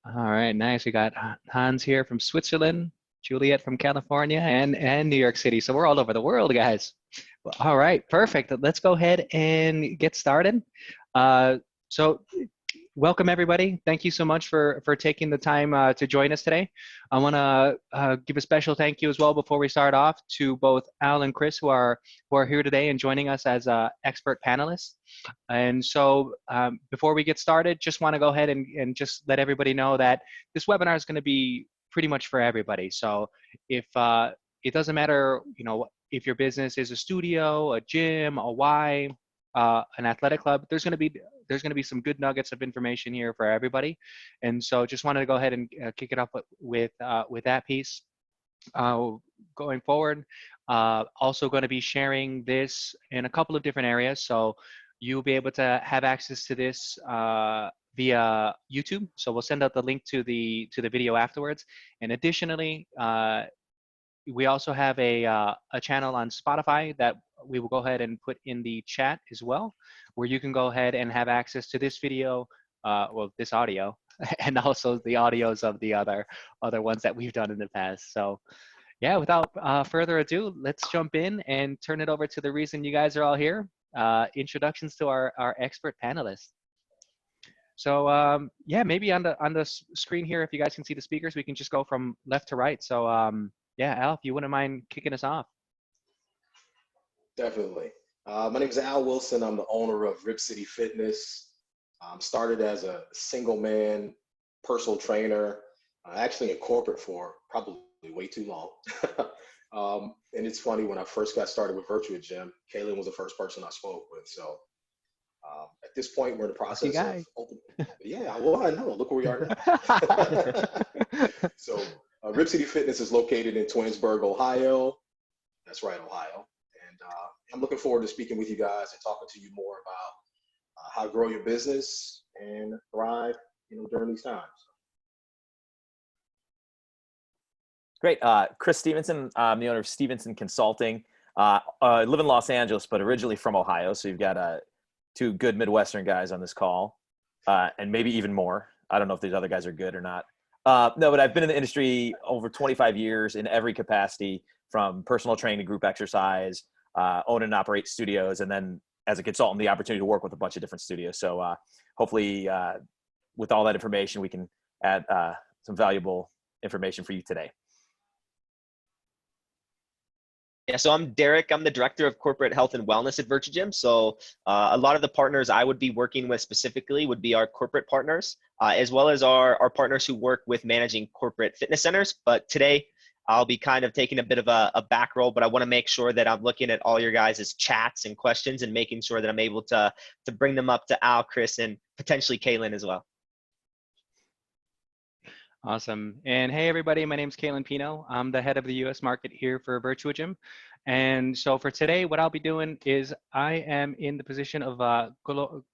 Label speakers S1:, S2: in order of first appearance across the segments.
S1: All right, nice. We got Hans here from Switzerland, Juliet from California, and New York City. So we're all over the world, guys. Well, all right, perfect. Let's go ahead and get started. Uh, so welcome everybody. Thank you so much for taking the time to join us today. I want to give a special thank you as well before we start off to both Al and Chris who are here today and joining us as expert panelists. And so before we get started, just want to go ahead and just let everybody know that this webinar is going to be pretty much for everybody. So if it doesn't matter, if your business is a studio, a gym, a Y, an athletic club, there's going to be some good nuggets of information here for everybody. And so just wanted to go ahead and kick it off with that piece. Going forward, also going to be sharing this in a couple of different areas. So you'll be able to have access to this via YouTube. So we'll send out the link to the video afterwards. And additionally, we also have a channel on Spotify that we will go ahead and put in the chat as well, where you can go ahead and have access to this video, this audio, and also the audios of the other ones that we've done in the past. So yeah, without further ado, let's jump in and turn it over to the reason you guys are all here. Introductions to our expert panelists. So yeah, maybe on the screen here, if you guys can see the speakers, we can just go from left to right. So yeah, Al, if you wouldn't mind kicking us off.
S2: Definitely. My name is Al Wilson. I'm the owner of Rip City Fitness. Started as a single man personal trainer, actually in corporate for probably way too long. And it's funny, when I first got started with Virtuagym, Kaylin was the first person I spoke with. So at this point, we're in the process of opening. Yeah, well, I know. Look where we are now. So Rip City Fitness is located in Twinsburg, Ohio. That's right, Ohio. And I'm looking forward to speaking with you guys and talking to you more about how to grow your business and thrive, during these times.
S3: Great. Chris Stevenson. I'm the owner of Stevenson Consulting. I live in Los Angeles, but originally from Ohio. So you've got two good Midwestern guys on this call, and maybe even more. I don't know if these other guys are good or not. No, but I've been in the industry over 25 years in every capacity, from personal training, group exercise, own and operate studios, and then as a consultant, the opportunity to work with a bunch of different studios. So hopefully with all that information, we can add some valuable information for you today.
S4: Yeah, so I'm Derek. I'm the Director of Corporate Health and Wellness at Virtuagym. So a lot of the partners I would be working with specifically would be our corporate partners, as well as our partners who work with managing corporate fitness centers. But today, I'll be kind of taking a bit of a back role, but I want to make sure that I'm looking at all your guys' chats and questions and making sure that I'm able to bring them up to Al, Chris, and potentially Kaylin as well.
S1: Awesome. And hey, everybody, my name is Kaylin Pino. I'm the head of the US market here for Virtuagym. And so for today, what I'll be doing is I am in the position of a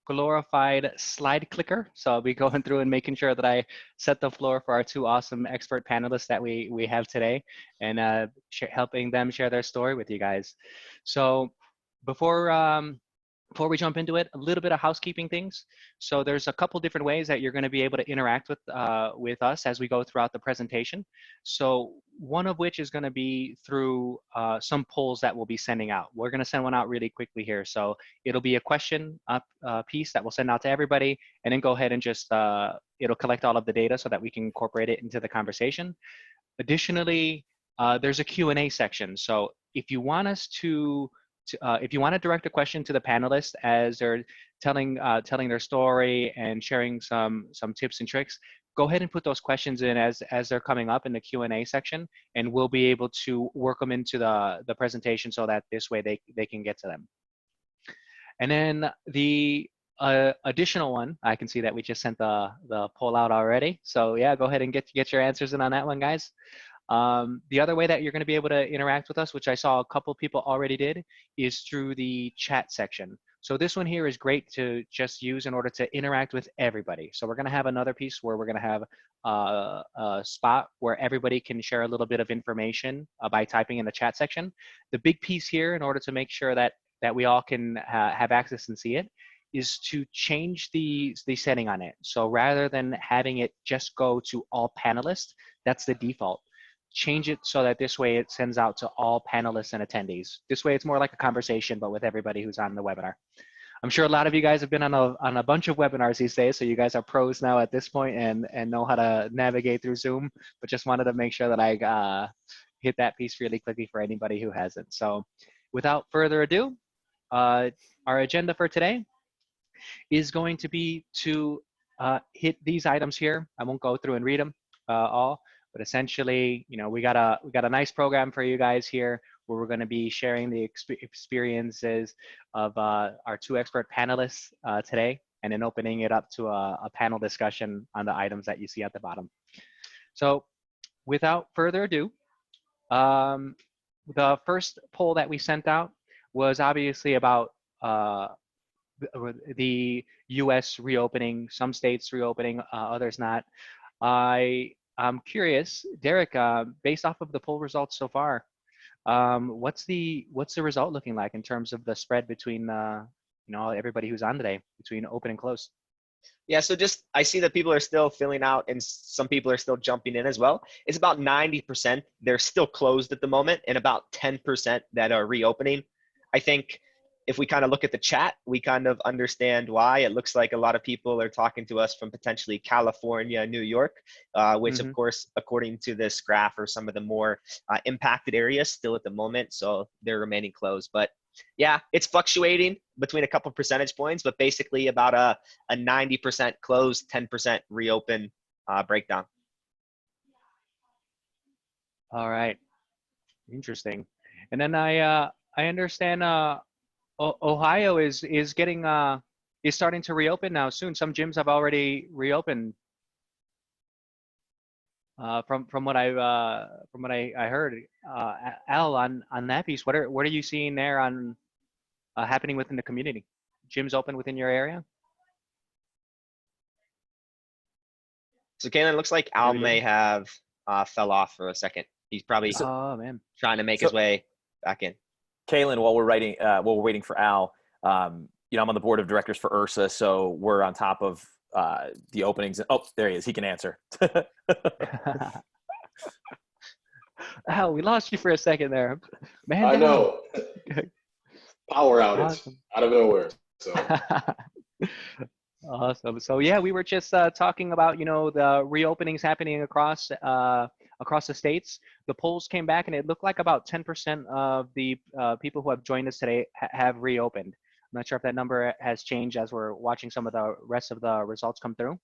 S1: glorified slide clicker. So I'll be going through and making sure that I set the floor for our two awesome expert panelists that we have today, and helping them share their story with you guys. So before we jump into it, a little bit of housekeeping things. So there's a couple different ways that you're going to be able to interact with us as we go throughout the presentation. So one of which is going to be through some polls that we'll be sending out. We're going to send one out really quickly here. So it'll be a question piece that we'll send out to everybody, and then go ahead and just, it'll collect all of the data so that we can incorporate it into the conversation. Additionally, there's a Q&A section. So if you want us to if you want to direct a question to the panelists as they're telling their story and sharing some tips and tricks, go ahead and put those questions in as they're coming up in the Q&A section, and we'll be able to work them into the presentation so that this way they can get to them. And then the additional one, I can see that we just sent the poll out already. So yeah, go ahead and get your answers in on that one, guys. The other way that you're going to be able to interact with us, which I saw a couple people already did, is through the chat section. So this one here is great to just use in order to interact with everybody. So we're going to have another piece where we're going to have a spot where everybody can share a little bit of information by typing in the chat section. The big piece here, in order to make sure that we all can have access and see it, is to change the setting on it. So rather than having it just go to all panelists, that's the default. Change it so that this way it sends out to all panelists and attendees. This way it's more like a conversation, but with everybody who's on the webinar. I'm sure a lot of you guys have been on a bunch of webinars these days, so you guys are pros now at this point and know how to navigate through Zoom, but just wanted to make sure that I hit that piece really quickly for anybody who hasn't. So without further ado, our agenda for today is going to be to hit these items here. I won't go through and read them all, but essentially, you know, we got a nice program for you guys here where we're going to be sharing the experiences of our two expert panelists today, and then opening it up to a panel discussion on the items that you see at the bottom. So without further ado, the first poll that we sent out was obviously about the U.S. reopening, some states reopening, others not. I'm curious, Derek, based off of the poll results so far, what's the result looking like in terms of the spread between you know, everybody who's on today, between open and closed?
S4: Yeah, so just I see that people are still filling out and some people are still jumping in as well. It's about 90%. They're still closed at the moment and about 10% that are reopening. I think if we kind of look at the chat, we kind of understand why. It looks like a lot of people are talking to us from potentially California, New York, which of course, according to this graph, are some of the more impacted areas still at the moment. So they're remaining closed. But yeah, it's fluctuating between a couple percentage points, but basically about a 90% closed, 10% reopen breakdown.
S1: All right, interesting. And then I understand Ohio is getting is starting to reopen now soon. Some gyms have already reopened. From what I heard, Al, on that piece, what are you seeing there on happening within the community? Gyms open within your area?
S4: So Kaylin, looks like Al may have fell off for a second. He's probably trying to make his way back in.
S3: Kaylin, while we're waiting for Al, you know, I'm on the board of directors for URSA, so we're on top of the openings. Oh, there he is. He can answer.
S1: Al, we lost you for a second there. Man,
S2: I know. Power outage
S1: awesome.
S2: Out of nowhere. So.
S1: Awesome. So yeah, we were just talking about, you know, the reopenings happening across the states. The polls came back and it looked like about 10% of the people who have joined us today have reopened. I'm not sure if that number has changed as we're watching some of the rest of the results come through.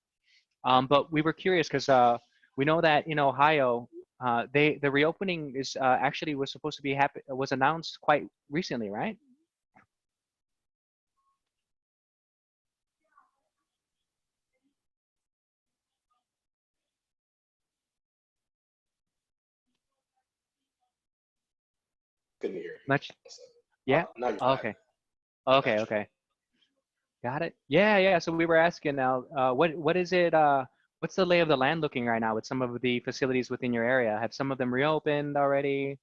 S1: But we were curious because we know that in Ohio, the reopening is actually was supposed to be was announced quite recently, right?
S2: Couldn't hear you.
S1: Much? Yeah. Okay. Okay. Okay. Got it. Yeah. So we were asking now, what is it? What's the lay of the land looking right now with some of the facilities within your area? Have some of them reopened already?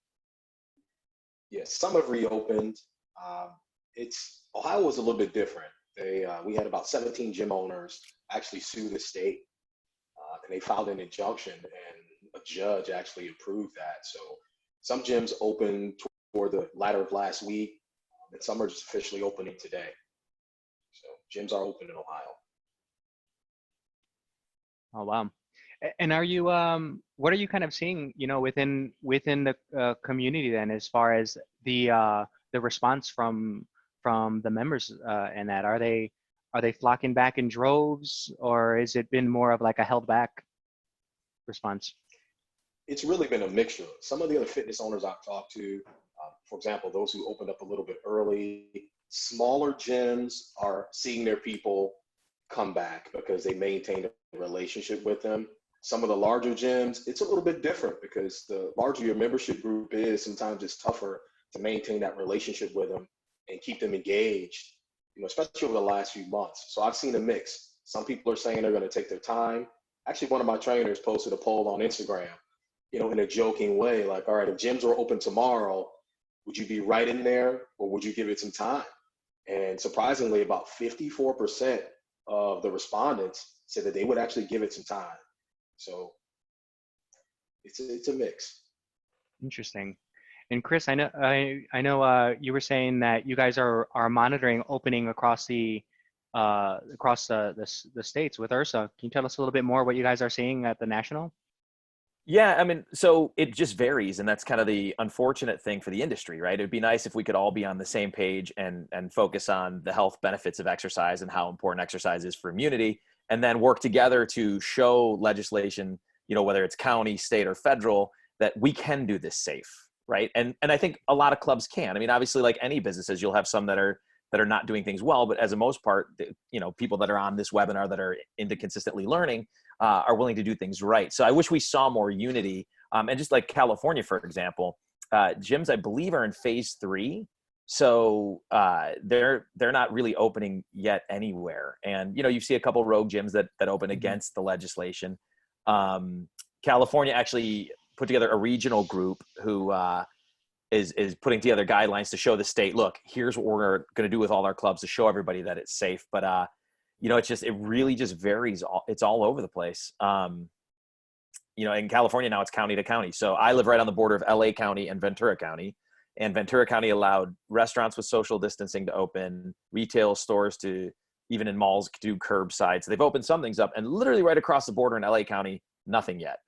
S2: Yes, some have reopened. Ohio was a little bit different. We had about 17 gym owners actually sue the state, and they filed an injunction, and a judge actually approved that. So some gyms opened toward the latter of last week, and some are just officially opening today. So gyms are open in Ohio.
S1: Oh wow! And are you what are you kind of seeing, you know, within the community then, as far as the response from the members and that are they flocking back in droves, or has it been more of like a held back response?
S2: It's really been a mixture. Some of the other fitness owners I've talked to, for example, those who opened up a little bit early, smaller gyms are seeing their people come back because they maintain a relationship with them. Some of the larger gyms, it's a little bit different because the larger your membership group is, sometimes it's tougher to maintain that relationship with them and keep them engaged, you know, especially over the last few months. So I've seen a mix. Some people are saying they're going to take their time. Actually, one of my trainers posted a poll on Instagram, you know, in a joking way, like, all right, if gyms were open tomorrow, would you be right in there or would you give it some time? And surprisingly, about 54% of the respondents said that they would actually give it some time. So it's a mix.
S1: Interesting. And Chris, I know you were saying that you guys are monitoring opening across the states with URSA. Can you tell us a little bit more what you guys are seeing at the national?
S3: Yeah, I mean, so it just varies, and that's kind of the unfortunate thing for the industry, right? It'd be nice if we could all be on the same page and focus on the health benefits of exercise and how important exercise is for immunity, and then work together to show legislation, whether it's county, state, or federal, that we can do this safe, right? And I think a lot of clubs can. I mean, obviously, like any businesses, you'll have some that are not doing things well, but as a most part, people that are on this webinar that are into consistently learning are willing to do things right. So I wish we saw more unity. And just like California, for example, gyms, I believe, are in phase 3. So they're not really opening yet anywhere. And, you see a couple rogue gyms that open against the legislation. California actually put together a regional group who is putting together guidelines to show the state, look, here's what we're going to do with all our clubs to show everybody that it's safe. But, it really just varies. It's all over the place. In California now it's county to county. So I live right on the border of LA County and Ventura County, and Ventura County allowed restaurants with social distancing to open, retail stores to, even in malls, do curbside. So they've opened some things up, and literally right across the border in LA County, nothing yet.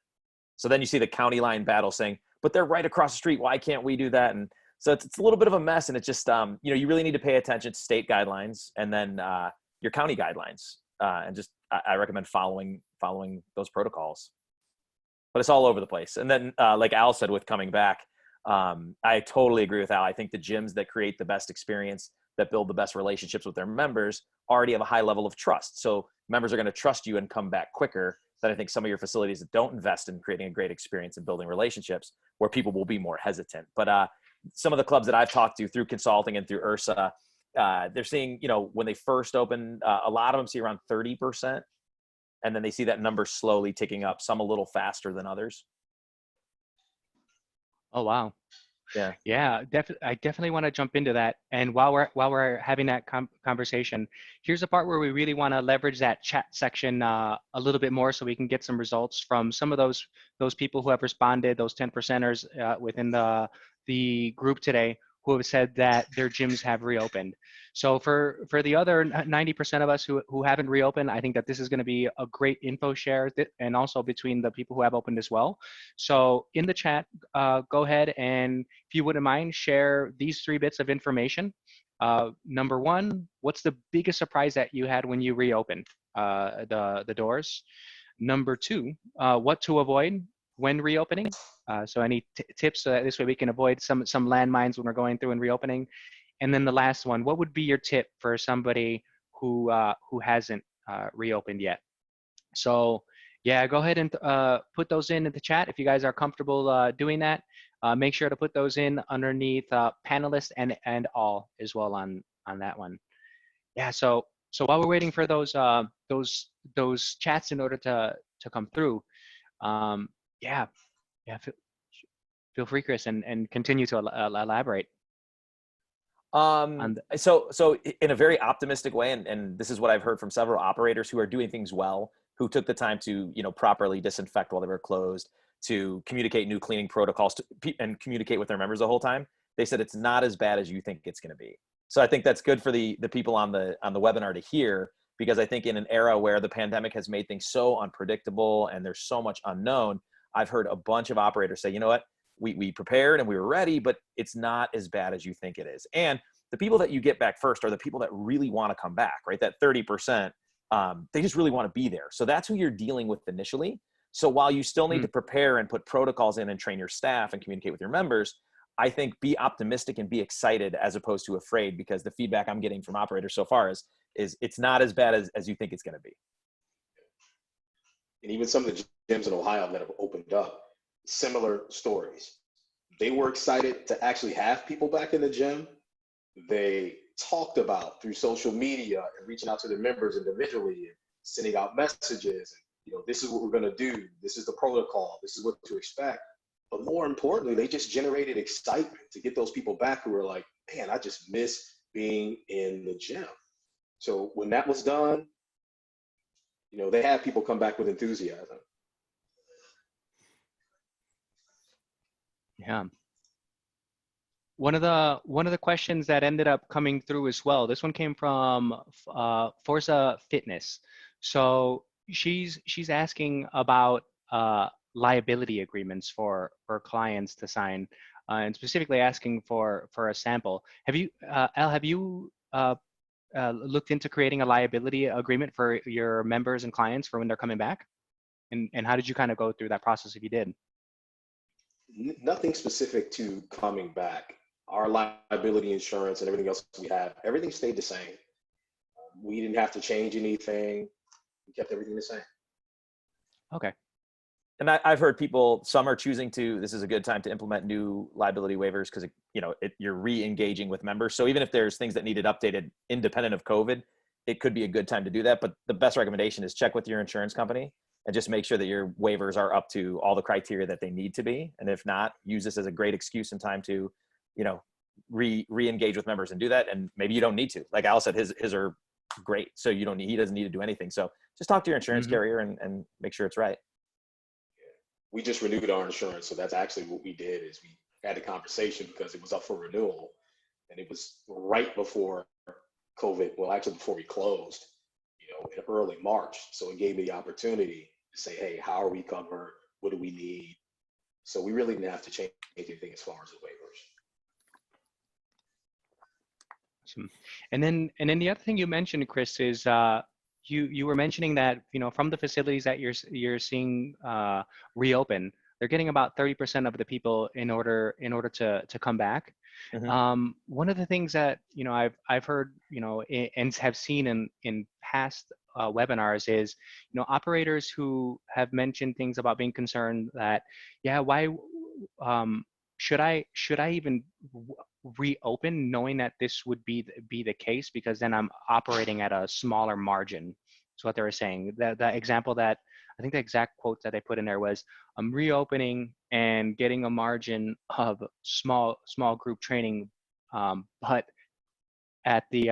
S3: So then you see the county line battle saying, but they're right across the street. Why can't we do that? And so it's a little bit of a mess. And it's just, you really need to pay attention to state guidelines and then your county guidelines. And just, I recommend following those protocols. But it's all over the place. And then, like Al said, with coming back, I totally agree with Al. I think the gyms that create the best experience, that build the best relationships with their members, already have a high level of trust. So members are going to trust you and come back quicker than I think some of your facilities that don't invest in creating a great experience and building relationships, where people will be more hesitant. But some of the clubs that I've talked to through consulting and through URSA, they're seeing, when they first open, a lot of them see around 30%. And then they see that number slowly ticking up, some a little faster than others.
S1: Oh, wow.
S3: Yeah.
S1: I definitely want to jump into that. And while we're having that conversation, here's the part where we really want to leverage that chat section a little bit more, so we can get some results from some of those people who have responded, those 10%ers within the group today, who have said that their gyms have reopened. So for the other 90% of us who haven't reopened, I think that this is going to be a great info share, and also between the people who have opened as well. So in the chat, go ahead and, if you wouldn't mind, share these 3 bits of information. Number 1, what's the biggest surprise that you had when you reopened the doors? Number 2, what to avoid when reopening. So any tips, so that this way we can avoid some landmines when we're going through and reopening. And then the last one, what would be your tip for somebody who hasn't reopened yet? So yeah, go ahead and put those in the chat if you guys are comfortable doing that. Make sure to put those in underneath panelists and all as well on that one. Yeah. So while we're waiting for those chats in order to come through, yeah, feel free, Chris, and continue to elaborate.
S3: So in a very optimistic way, and this is what I've heard from several operators who are doing things well, who took the time to, properly disinfect while they were closed, to communicate new cleaning protocols and communicate with their members the whole time. They said it's not as bad as you think it's going to be. So I think that's good for the people on the webinar to hear, because I think in an era where the pandemic has made things so unpredictable and there's so much unknown, I've heard a bunch of operators say, you know what, we prepared and we were ready, but it's not as bad as you think it is. And the people that you get back first are the people that really want to come back, right? That 30%, they just really want to be there. So that's who you're dealing with initially. So while you still need to prepare and put protocols in and train your staff and communicate with your members, I think be optimistic and be excited as opposed to afraid, because the feedback I'm getting from operators so far is it's not as bad as you think it's going to be.
S2: And even some of the gyms in Ohio that have opened up, similar stories. They were excited to actually have people back in the gym. They talked about through social media and reaching out to their members individually and sending out messages. And, this is what we're going to do. This is the protocol. This is what to expect. But more importantly, they just generated excitement to get those people back who were like, man, I just miss being in the gym. So when that was done, they had people come back with enthusiasm.
S1: Yeah. One of the questions that ended up coming through as well. This one came from Forza Fitness. So she's asking about liability agreements for clients to sign, and specifically asking for a sample. Have you, Al? Have you looked into creating a liability agreement for your members and clients for when they're coming back? And how did you kind of go through that process if you did?
S2: Nothing specific to coming back. Our liability insurance and everything else we have, everything stayed the same. We didn't have to change anything. We kept everything the same.
S1: Okay.
S3: And I've heard people, some are choosing this is a good time to implement new liability waivers because, you're re-engaging with members. So even if there's things that needed updated independent of COVID, it could be a good time to do that. But the best recommendation is check with your insurance company and just make sure that your waivers are up to all the criteria that they need to be. And if not, use this as a great excuse and time to, re-engage with members and do that. And maybe you don't need to. Like Al said, his are great. So he doesn't need to do anything. So just talk to your insurance carrier and make sure it's right.
S2: We just renewed our insurance. So that's actually what we did is we had a conversation because it was up for renewal and it was right before COVID. Well, actually before we closed, in early March. So it gave me the opportunity to say, hey, how are we covered? What do we need? So we really didn't have to change anything as far as the waivers.
S1: Awesome. And then the other thing you mentioned, Chris, is you were mentioning that from the facilities that you're seeing reopen, they're getting about 30% of the people in order to come back.
S3: Mm-hmm.
S1: One of the things that I've heard and have seen in past webinars is operators who have mentioned things about being concerned that why should I even reopen knowing that this would be the case, because then I'm operating at a smaller margin. So what they were saying, the example that I think the exact quote that they put in there was, I'm reopening and getting a margin of small group training, but at getting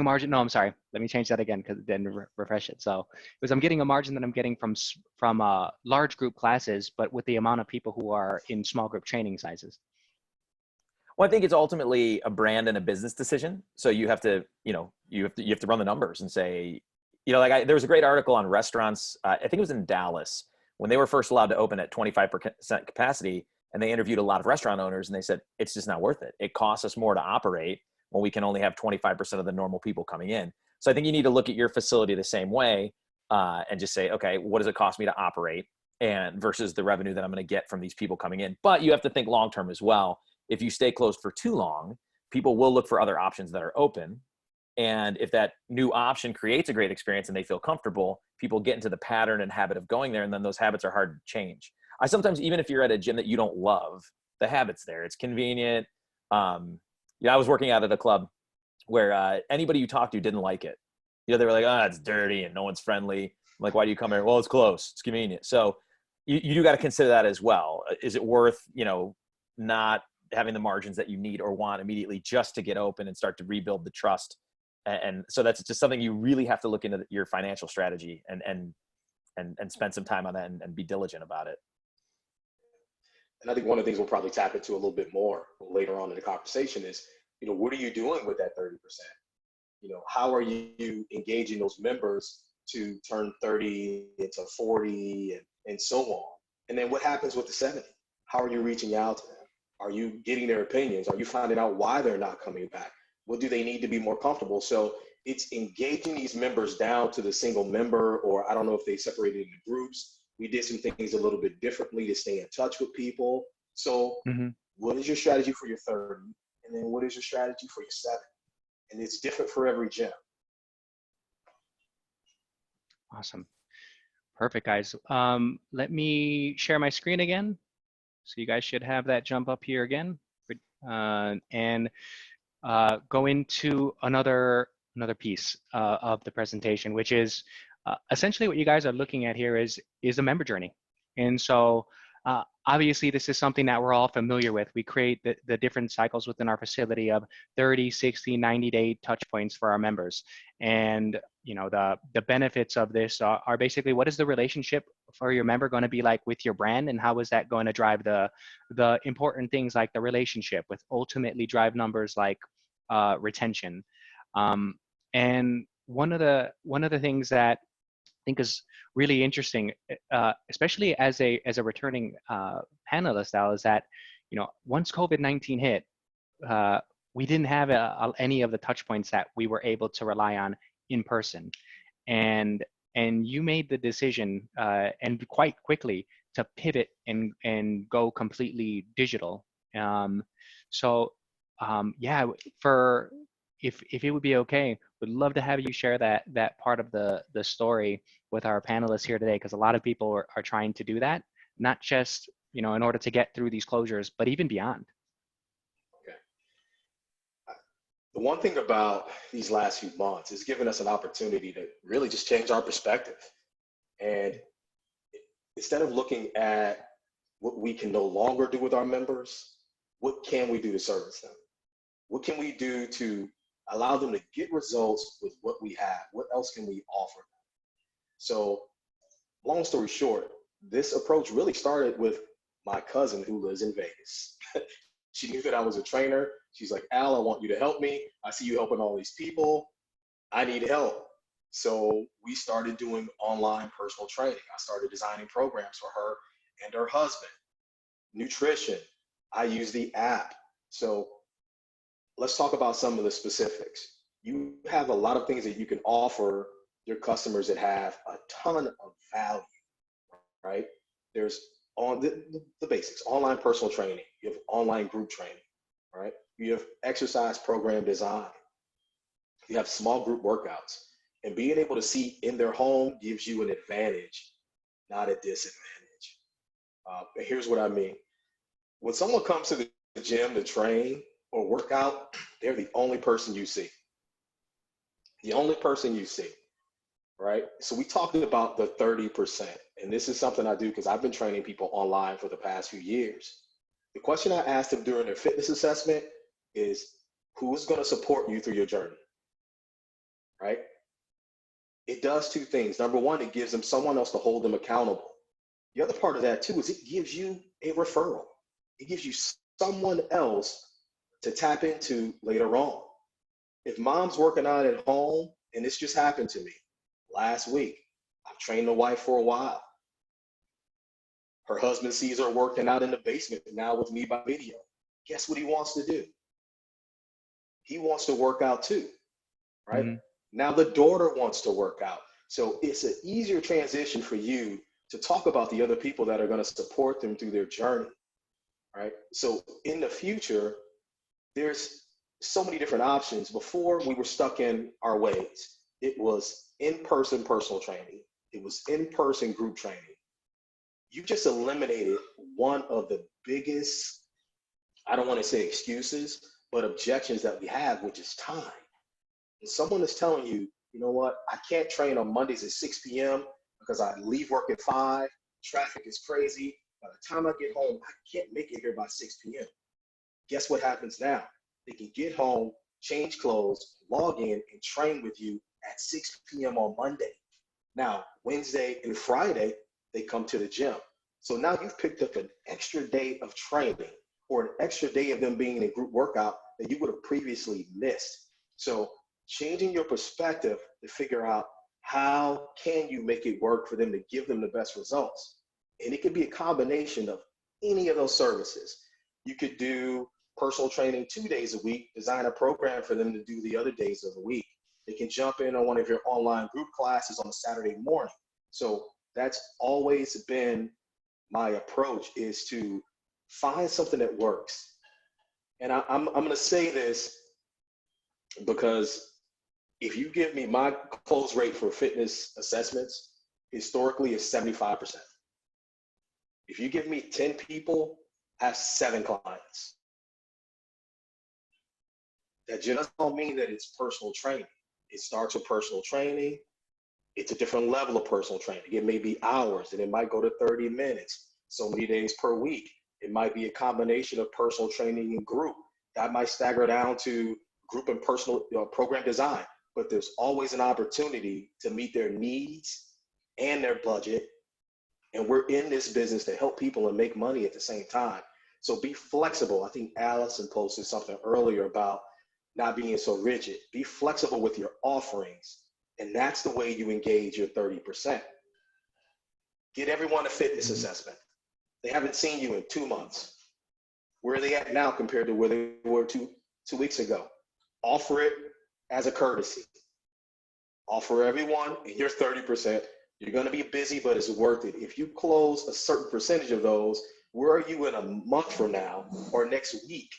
S1: a margin. No, I'm sorry. Let me change that again because then refresh it. So it was, I'm getting a margin that I'm getting from large group classes, but with the amount of people who are in small group training sizes.
S3: Well, I think it's ultimately a brand and a business decision. So you have to run the numbers and say, there was a great article on restaurants. I think it was in Dallas when they were first allowed to open at 25% capacity, and they interviewed a lot of restaurant owners, and they said it's just not worth it. It costs us more to operate when we can only have 25% of the normal people coming in. So I think you need to look at your facility the same way and just say, okay, what does it cost me to operate, and versus the revenue that I'm going to get from these people coming in. But you have to think long term as well. If you stay closed for too long, people will look for other options that are open. And if that new option creates a great experience and they feel comfortable, people get into the pattern and habit of going there, and then those habits are hard to change. I sometimes, even if you're at a gym that you don't love, the habit's there. It's convenient. I was working out at a club where anybody you talk to didn't like it. They were like, oh, it's dirty and no one's friendly. I'm like, why do you come here? Well, it's close. It's convenient. So you do got to consider that as well. Is it worth, not having the margins that you need or want immediately just to get open and start to rebuild the trust? And so that's just something you really have to look into your financial strategy and spend some time on that and be diligent about it.
S2: And I think one of the things we'll probably tap into a little bit more later on in the conversation is, what are you doing with that 30%? How are you engaging those members to turn 30 into 40 and so on? And then what happens with the 70? How are you reaching out to them? Are you getting their opinions? Are you finding out why they're not coming back? What do they need to be more comfortable? So it's engaging these members down to the single member, or I don't know if they separated into groups. We did some things a little bit differently to stay in touch with people. So what is your strategy for your 30? And then what is your strategy for your 70? And it's different for every gym.
S1: Awesome. Perfect, guys. Let me share my screen again. So you guys should have that jump up here again. And go into another piece of the presentation, which is essentially what you guys are looking at here is a member journey. And so Obviously, this is something that we're all familiar with. We create the different cycles within our facility of 30, 60, 90-day touch points for our members. And the benefits of this are basically, what is the relationship for your member going to be like with your brand, and how is that going to drive the important things like the relationship, with ultimately drive numbers like retention. And one of the things that I think is really interesting, especially as a returning panelist, Al, is that once COVID-19 hit, we didn't have any of the touch points that we were able to rely on in person, and you made the decision and quite quickly to pivot and go completely digital. So yeah, for if it would be okay, would love to have you share that part of the story with our panelists here today, because a lot of people are trying to do that, not just in order to get through these closures, but even beyond.
S2: Okay. The one thing about these last few months is giving us an opportunity to really just change our perspective. And instead of looking at what we can no longer do with our members, what can we do to service them? What can we do to allow them to get results with what we have? What else can we offer them? So, long story short, this approach really started with my cousin who lives in Vegas. She knew that I was a trainer. She's like, Al, I want you to help me. I see you helping all these people. I need help. So we started doing online personal training. I started designing programs for her and her husband. Nutrition, I use the app. So let's talk about some of the specifics. You have a lot of things that you can offer your customers that have a ton of value, right? There's on the basics, online personal training. You have online group training, right? You have exercise program design. You have small group workouts. And being able to see in their home gives you an advantage, not a disadvantage. And here's what I mean. When someone comes to the gym to train or work out, they're the only person you see. The only person you see, right? So we talked about the 30%. And this is something I do because I've been training people online for the past few years. The question I asked them during their fitness assessment is, who's going to support you through your journey, right? It does two things. Number one, it gives them someone else to hold them accountable. The other part of that too is it gives you a referral. It gives you someone else to tap into later on. If mom's working out at home, and this just happened to me last week, I've trained the wife for a while. Her husband sees her working out in the basement now with me by video. Guess what he wants to do? He wants to work out too, right? Mm-hmm. Now the daughter wants to work out. So it's an easier transition for you to talk about the other people that are going to support them through their journey, right? So in the future, there's so many different options. Before, we were stuck in our ways. It was in-person personal training. It was in-person group training. You just eliminated one of the biggest, I don't want to say excuses, but objections that we have, which is time. And someone is telling you, you know what, I can't train on Mondays at 6 p.m. because I leave work at 5, traffic is crazy. By the time I get home, I can't make it here by 6 p.m. Guess what happens now? They can get home, change clothes, log in, and train with you at 6 p.m. on Monday. Now, Wednesday and Friday, they come to the gym. So now you've picked up an extra day of training or an extra day of them being in a group workout that you would have previously missed. So changing your perspective to figure out how can you make it work for them to give them the best results. And it could be a combination of any of those services. You could do personal training 2 days a week, design a program for them to do the other days of the week. They can jump in on one of your online group classes on a Saturday morning. So that's always been my approach, is to find something that works. And I'm going to say this because if you give me my close rate for fitness assessments, historically is 75%. If you give me 10 people, I have 7 clients. That just don't mean that it's personal training. It starts with personal training. It's a different level of personal training. It may be hours, and it might go to 30 minutes. so many days per week. It might be a combination of personal training and group. That might stagger down to group and personal program design. But there's always an opportunity to meet their needs and their budget. And we're in this business to help people and make money at the same time. So be flexible. I think Allison posted something earlier about not being so rigid. Be flexible with your offerings. And that's the way you engage your 30%. Get everyone a fitness assessment. They haven't seen you in 2 months. Where are they at now compared to where they were two weeks ago? Offer it as a courtesy. Offer everyone in your 30%. You're going to be busy, but it's worth it. If you close a certain percentage of those, where are you in a month from now or next week?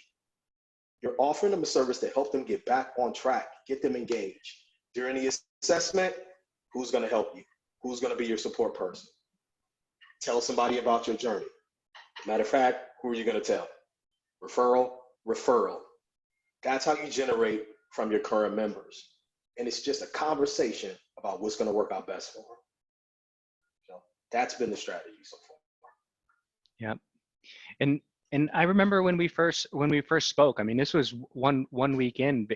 S2: You're offering them a service to help them get back on track, get them engaged. During the assessment, who's going to help you? Who's going to be your support person? Tell somebody about your journey. Matter of fact, who are you going to tell? Referral. That's how you generate from your current members. And it's just a conversation about what's going to work out best for them. So that's been the strategy so far.
S1: Yeah. And I remember when we first spoke. I mean, this was one week in,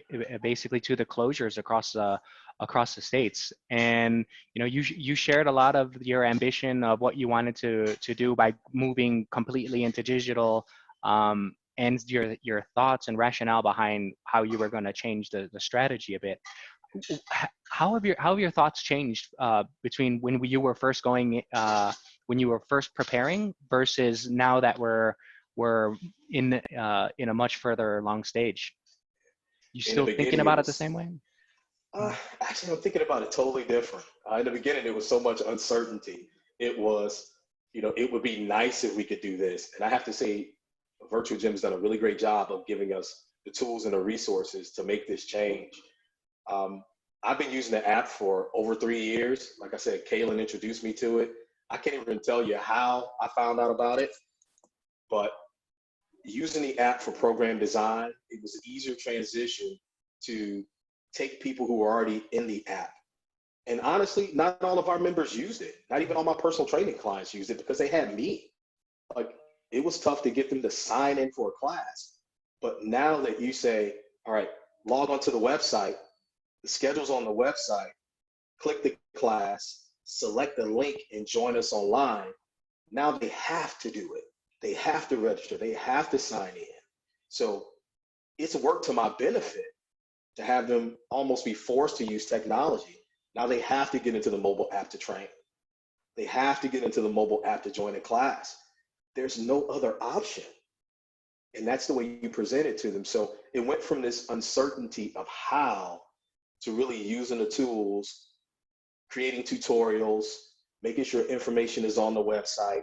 S1: basically, to the closures across the states. And you shared a lot of your ambition of what you wanted to do by moving completely into digital, and your thoughts and rationale behind how you were going to change the strategy a bit. How have your thoughts changed between when you were first going, when you were first preparing, versus now that we're in a much further along stage? You still thinking about it the same way?
S2: Actually, I'm thinking about it totally different. In the beginning, it was so much uncertainty. It was, it would be nice if we could do this. And I have to say, Virtuagym's done a really great job of giving us the tools and the resources to make this change. I've been using the app for over 3 years. Like I said, Kaylin introduced me to it. I can't even tell you how I found out about it, but using the app for program design, it was an easier transition to take people who are already in the app. And honestly, not all of our members used it. Not even all my personal training clients used it because they had me. Like, it was tough to get them to sign in for a class. But now that you say, all right, log onto the website, the schedule's on the website, click the class, select the link, and join us online. Now they have to do it. They have to register. They have to sign in. So it's worked to my benefit to have them almost be forced to use technology. Now they have to get into the mobile app to train. They have to get into the mobile app to join a class. There's no other option. And that's the way you present it to them. So it went from this uncertainty of how to really using the tools, creating tutorials, making sure information is on the website,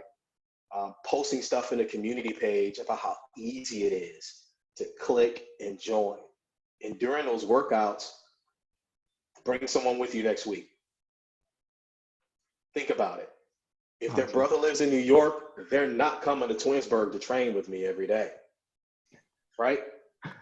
S2: posting stuff in the community page about how easy it is to click and join. And during those workouts, bring someone with you next week. Think about it. If their brother lives in New York, they're not coming to Twinsburg to train with me every day, right?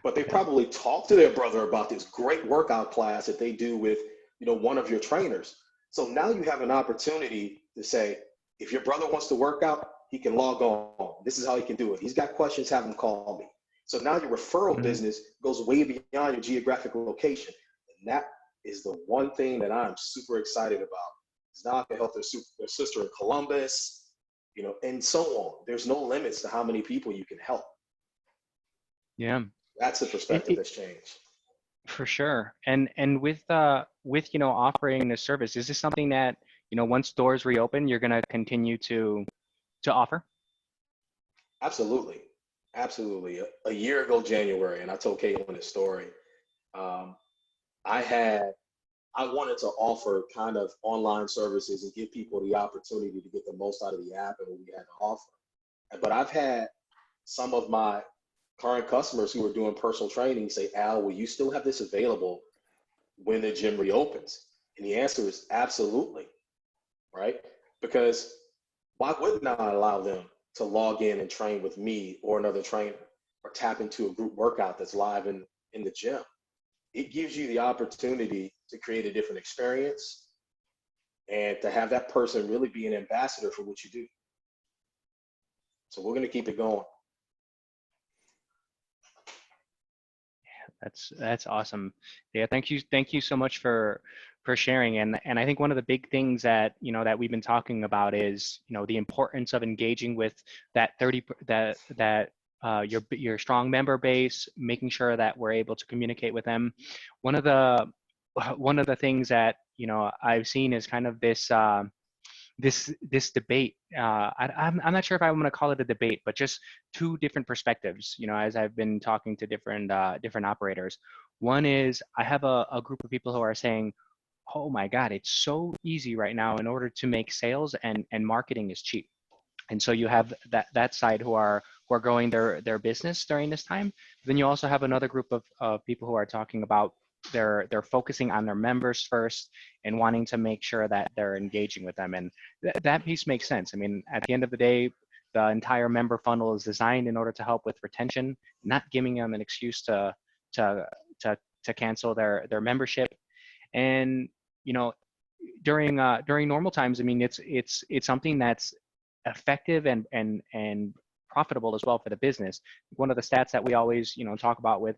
S2: But they probably talk to their brother about this great workout class that they do with, one of your trainers. So now you have an opportunity to say, if your brother wants to work out, he can log on. This is how he can do it. He's got questions, have him call me. So now your referral business goes way beyond your geographic location. And that is the one thing that I'm super excited about. It's now I can help their sister in Columbus, and so on. There's no limits to how many people you can help.
S1: Yeah.
S2: That's the perspective that's changed.
S1: For sure. And with offering the service, is this something that, once doors reopen, you're going to continue to offer?
S2: Absolutely. Absolutely. A year ago, January, and I told Caitlin this story, I wanted to offer kind of online services and give people the opportunity to get the most out of the app and what we had to offer. But I've had some of my current customers who are doing personal training say, Al, will you still have this available when the gym reopens? And the answer is absolutely, right? Because why wouldn't I allow them to log in and train with me or another trainer, or tap into a group workout that's live in the gym? It gives you the opportunity to create a different experience and to have that person really be an ambassador for what you do. So we're going to keep it going.
S1: That's awesome. Yeah, thank you so much for sharing. And I think one of the big things that that we've been talking about is the importance of engaging with that 30 that your strong member base, making sure that we're able to communicate with them. One of the things that I've seen is kind of this debate. I'm not sure if I want to call it a debate, but just two different perspectives. As I've been talking to different operators. One is I have a group of people who are saying, "Oh my God, it's so easy right now in order to make sales, and marketing is cheap." And so you have that side who are growing their business during this time. Then you also have another group of people who are talking about they're focusing on their members first and wanting to make sure that they're engaging with them. And that piece makes sense. I mean, at the end of the day, the entire member funnel is designed in order to help with retention, not giving them an excuse to cancel their membership. And during normal times, I mean, it's something that's effective and profitable as well for the business. One of the stats that we always talk about with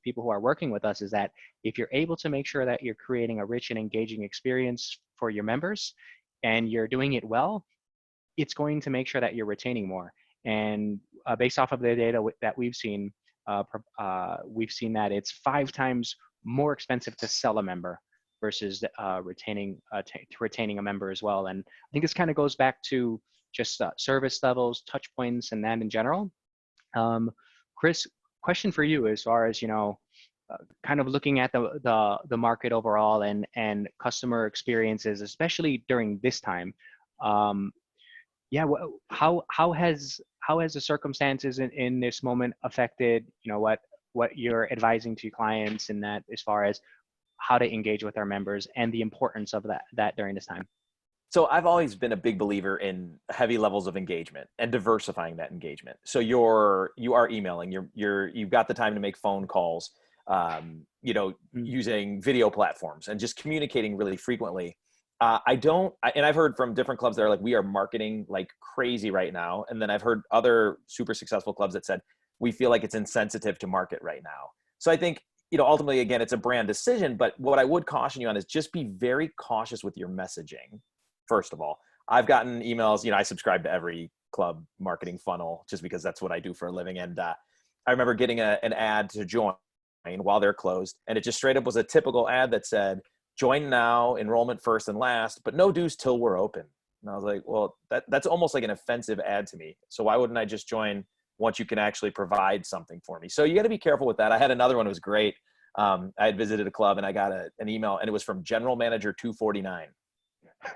S1: people who are working with us is that if you're able to make sure that you're creating a rich and engaging experience for your members and you're doing it well, it's going to make sure that you're retaining more. And based off of the data that we've seen that it's 5 times more expensive to sell a member versus retaining a member as well. And I think this kind of goes back to just service levels, touch points, and that in general. Chris, question for you as far as kind of looking at the market overall and customer experiences, especially during this time. Yeah, how has the circumstances in this moment affected what you're advising to clients in that as far as how to engage with our members and the importance of that during this time?
S3: So I've always been a big believer in heavy levels of engagement and diversifying that engagement. So you are emailing, you've got the time to make phone calls, using video platforms and just communicating really frequently. And I've heard from different clubs that are like, we are marketing like crazy right now. And then I've heard other super successful clubs that said, we feel like it's insensitive to market right now. So I think, ultimately, again, it's a brand decision, but what I would caution you on is just be very cautious with your messaging. First of all, I've gotten emails, I subscribe to every club marketing funnel just because that's what I do for a living. And I remember getting an ad to join while they're closed. And it just straight up was a typical ad that said, join now, enrollment first and last, but no dues till we're open. And I was like, well, that's almost like an offensive ad to me. So why wouldn't I just join once you can actually provide something for me? So you got to be careful with that. I had another one that was great. I had visited a club and I got an email and it was from General Manager 249.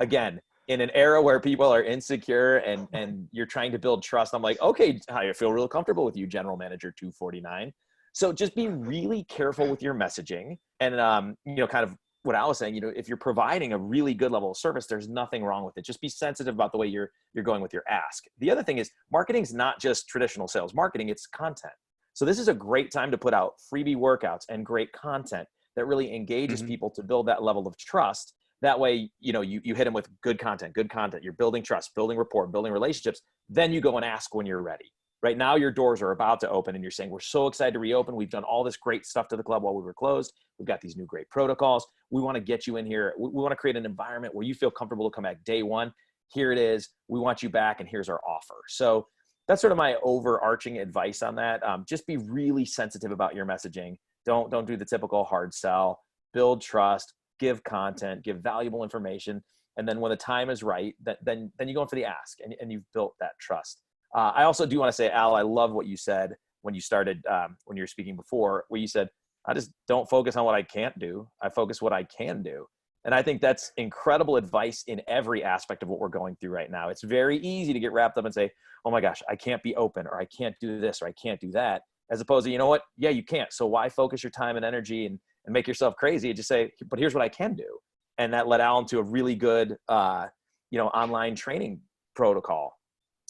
S3: Again, in an era where people are insecure and you're trying to build trust, I'm like, okay, I feel real comfortable with you, General Manager 249. So just be really careful with your messaging. And, kind of what I was saying, if you're providing a really good level of service, there's nothing wrong with it. Just be sensitive about the way you're going with your ask. The other thing is marketing's not just traditional sales marketing, it's content. So this is a great time to put out freebie workouts and great content that really engages people to build that level of trust. That way, you hit them with good content. You're building trust, building rapport, building relationships. Then you go and ask when you're ready. Right now, your doors are about to open and you're saying, we're so excited to reopen. We've done all this great stuff to the club while we were closed. We've got these new great protocols. We want to get you in here. We want to create an environment where you feel comfortable to come back day one. Here it is. We want you back and here's our offer. So that's sort of my overarching advice on that. Just be really sensitive about your messaging. Don't do the typical hard sell. Build trust. Give content, give valuable information. And then when the time is right, then you go in for the ask and you've built that trust. I also do want to say, Al, I love what you said when you started, when you were speaking before, where you said, I just don't focus on what I can't do. I focus what I can do. And I think that's incredible advice in every aspect of what we're going through right now. It's very easy to get wrapped up and say, oh my gosh, I can't be open, or I can't do this, or I can't do that. As opposed to, you know what? Yeah, you can't. So why focus your time and energy and make yourself crazy and just say, but here's what I can do. And that led Alan to a really good, online training protocol.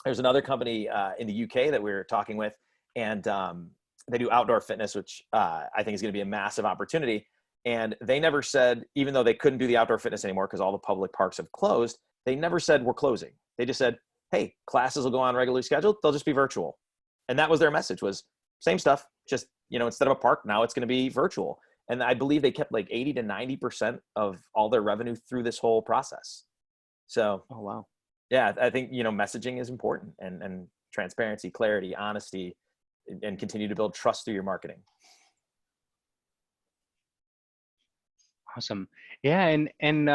S3: There's another company in the UK that we were talking with, and they do outdoor fitness, which I think is going to be a massive opportunity. And they never said, even though they couldn't do the outdoor fitness anymore because all the public parks have closed, they never said we're closing. They just said, hey, classes will go on regularly scheduled. They'll just be virtual. And that was their message, was same stuff, just, instead of a park, now it's going to be virtual. And I believe they kept like 80 to 90% of all their revenue through this whole process. So,
S1: Oh, wow.
S3: yeah, I think, messaging is important, and transparency, clarity, honesty, and continue to build trust through your marketing.
S1: Awesome. Yeah, and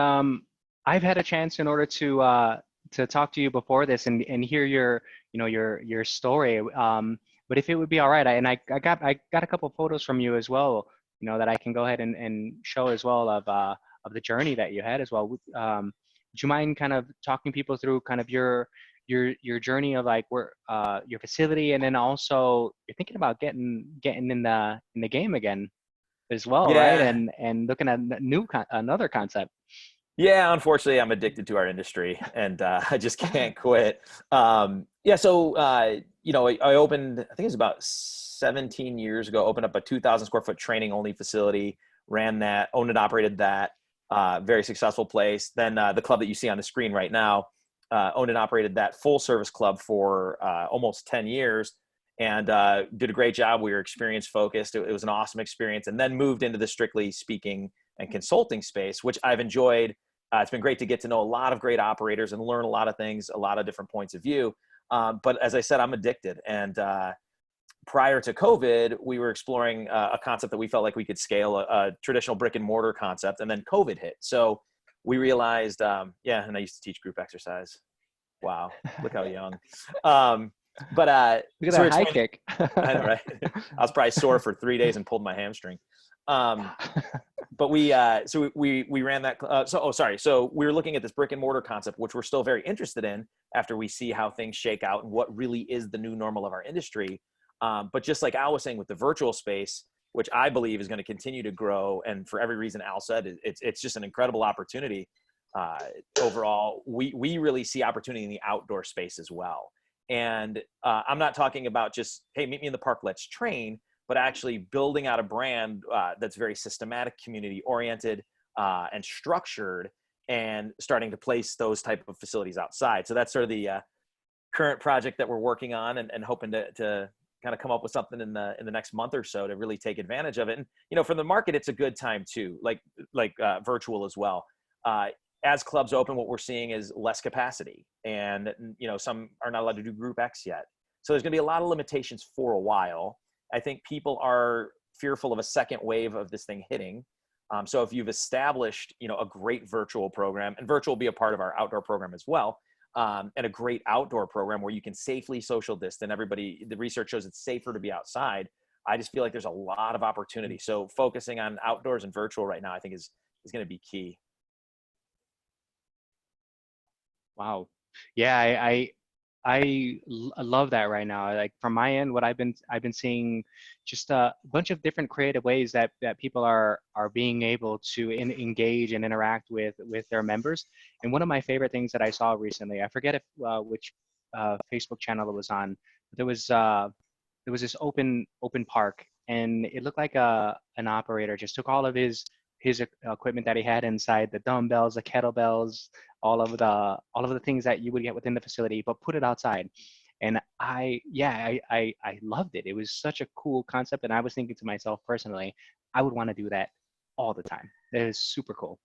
S1: I've had a chance in order to talk to you before this and hear your story. But if it would be all right, I got a couple of photos from you as well, that I can go ahead and show as well of the journey that you had as well. Would you mind kind of talking people through kind of your journey of like where your facility, and then also you're thinking about getting in the game again as well, right?
S3: Yeah.
S1: And looking at another concept.
S3: Yeah, unfortunately, I'm addicted to our industry, and I just can't quit. So I opened, I think it was about 17 years ago, opened up a 2,000 square foot training only facility, ran that, owned and operated that, very successful place. Then the club that you see on the screen right now, owned and operated that full service club for almost 10 years, and did a great job. We were experience focused. It was an awesome experience, and then moved into the strictly speaking and consulting space, which I've enjoyed. It's been great to get to know a lot of great operators and learn a lot of things, a lot of different points of view. But as I said, I'm addicted. And prior to COVID, we were exploring a concept that we felt like we could scale, a traditional brick and mortar concept. And then COVID hit. So we realized, and I used to teach group exercise. Wow, look how young. Look at
S1: that high kick.
S3: I know, right? I was probably sore for 3 days and pulled my hamstring. But we ran that. So we were looking at this brick and mortar concept, which we're still very interested in after we see how things shake out and what really is the new normal of our industry. But just like Al was saying with the virtual space, which I believe is going to continue to grow, and for every reason Al said, it's just an incredible opportunity. Overall, we really see opportunity in the outdoor space as well. And I'm not talking about just, hey, meet me in the park, let's train, but actually building out a brand that's very systematic, community oriented, and structured, and starting to place those type of facilities outside. So that's sort of the current project that we're working on, and hoping to kind of come up with something in the next month or so to really take advantage of it. And for the market, it's a good time too, like virtual as well. As clubs open, what we're seeing is less capacity, and some are not allowed to do group X yet. So there's going to be a lot of limitations for a while. I think people are fearful of a second wave of this thing hitting. So if you've established, a great virtual program, and virtual will be a part of our outdoor program as well, and a great outdoor program where you can safely social distance, the research shows it's safer to be outside. I just feel like there's a lot of opportunity. So focusing on outdoors and virtual right now, I think is going to be key.
S1: Wow. Yeah, I love that right now. Like from my end, what I've been seeing just a bunch of different creative ways that people are being able to engage and interact with their members. And one of my favorite things that I saw recently, I forget if which Facebook channel it was on, but there was this open park, and it looked like an operator just took all of his equipment that he had inside, the dumbbells, the kettlebells, all of the things that you would get within the facility, but put it outside. And I loved it. It was such a cool concept, and I was thinking to myself personally, I would want to do that all the time. It is super cool.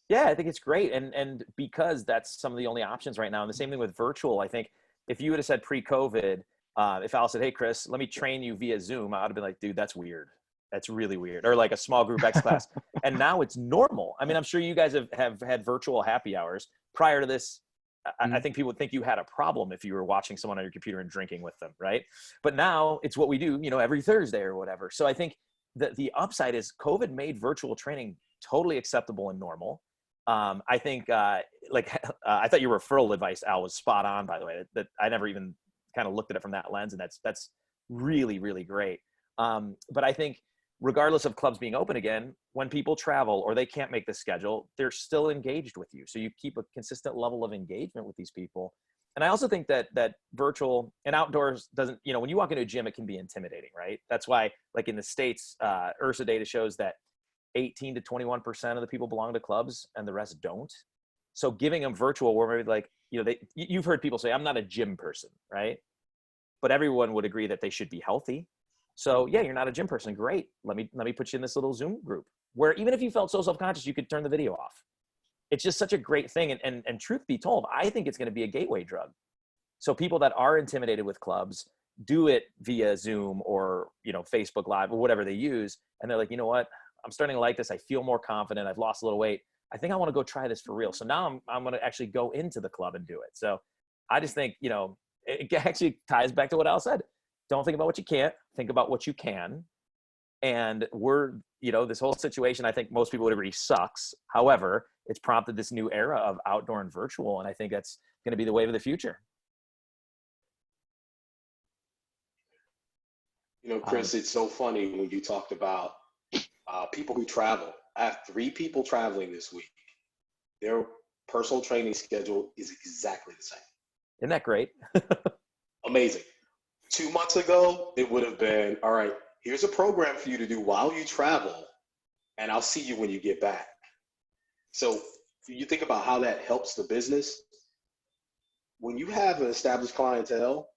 S3: Yeah, I think it's great, and because that's some of the only options right now. And the same thing with virtual. I think if you would have said pre-COVID, if Al said, "Hey, Chris, let me train you via Zoom," I would have been like, "Dude, that's weird. That's really weird." Or like a small group X class. And now it's normal. I mean, I'm sure you guys have had virtual happy hours. Prior to this, I think people would think you had a problem if you were watching someone on your computer and drinking with them, right? But now it's what we do, every Thursday or whatever. So I think that the upside is COVID made virtual training totally acceptable and normal. I think I thought your referral advice, Al, was spot on, by the way. That I never even kind of looked at it from that lens, and that's really, really great. But I think regardless of clubs being open again, when people travel or they can't make the schedule, they're still engaged with you. So you keep a consistent level of engagement with these people. And I also think that virtual and outdoors doesn't, when you walk into a gym, it can be intimidating, right? That's why, like in the States, IRSA data shows that 18 to 21% of the people belong to clubs and the rest don't. So giving them virtual, where maybe like, you've heard people say, I'm not a gym person, right? But everyone would agree that they should be healthy. So yeah, you're not a gym person. Great. Let me put you in this little Zoom group where even if you felt so self-conscious, you could turn the video off. It's just such a great thing. And truth be told, I think it's going to be a gateway drug. So people that are intimidated with clubs do it via Zoom or, Facebook Live or whatever they use. And they're like, you know what? I'm starting to like this. I feel more confident. I've lost a little weight. I think I want to go try this for real. So now I'm going to actually go into the club and do it. So I just think, it actually ties back to what Al said. Don't think about what you can't, think about what you can. And this whole situation, I think most people would agree sucks. However, it's prompted this new era of outdoor and virtual. And I think that's going to be the wave of the future.
S2: Chris, it's so funny when you talked about people who travel. I have 3 people traveling this week. Their personal training schedule is exactly the same.
S3: Isn't that great?
S2: Amazing. 2 months ago, it would have been, all right, here's a program for you to do while you travel, and I'll see you when you get back. So you think about how that helps the business. When you have an established clientele,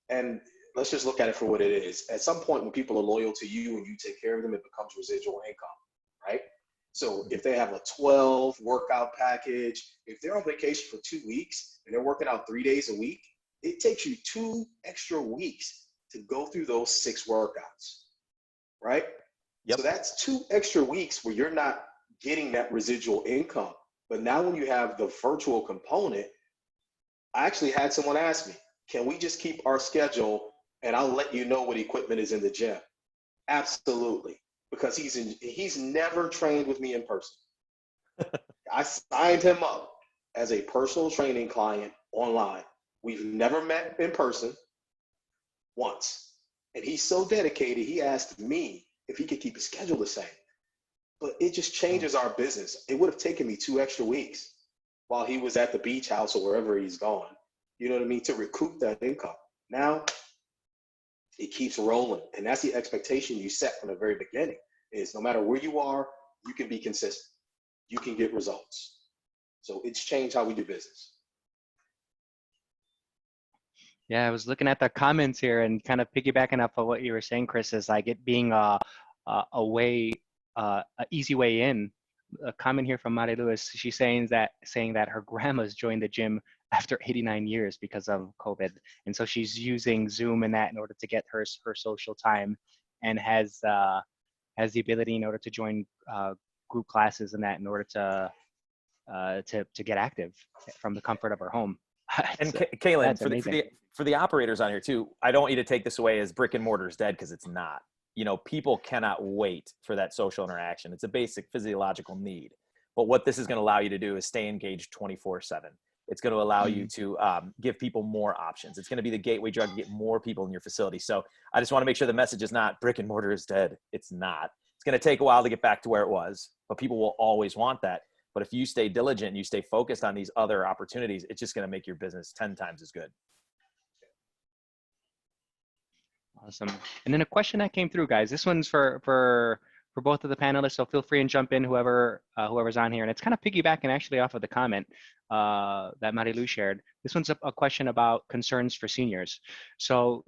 S2: and let's just look at it for what it is. At some point, when people are loyal to you and you take care of them, it becomes residual income, right? So if they have a 12 workout package, if they're on vacation for 2 weeks and they're working out 3 days a week, it takes you 2 extra weeks to go through those 6 workouts, right?
S3: Yep.
S2: So that's 2 extra weeks where you're not getting that residual income. But now when you have the virtual component, I actually had someone ask me, can we just keep our schedule and I'll let you know what equipment is in the gym? Absolutely. Because he's never trained with me in person. I signed him up as a personal training client online. We've never met in person once. And he's so dedicated, he asked me if he could keep his schedule the same. But it just changes our business. It would have taken me 2 extra weeks while he was at the beach house or wherever he's gone, you know what I mean, to recoup that income. Now, it keeps rolling. And that's the expectation you set from the very beginning, is no matter where you are, you can be consistent. You can get results. So it's changed how we do business.
S1: Yeah, I was looking at the comments here and kind of piggybacking up on what you were saying, Chris, is like it being a easy way in. A comment here from Mari Lewis. She's saying that her grandma's joined the gym after 89 years because of COVID, and so she's using Zoom and that in order to get her social time, and has the ability in order to join group classes and that in order to get active from the comfort of her home.
S3: And Kaylin, for the operators on here too, I don't want you to take this away as brick and mortar is dead, because it's not. People cannot wait for that social interaction. It's a basic physiological need. But what this is going to allow you to do is stay engaged 24/7. It's going to allow you to give people more options. It's going to be the gateway drug to get more people in your facility. So I just want to make sure the message is not brick and mortar is dead. It's not. It's going to take a while to get back to where it was, but people will always want that. But if you stay diligent and you stay focused on these other opportunities, it's just going to make your business 10 times as good.
S1: Awesome. And then a question that came through, guys. This one's for both of the panelists, so feel free and jump in, whoever's on here. And it's kind of piggybacking actually off of the comment that Marilu shared. This one's a question about concerns for seniors. So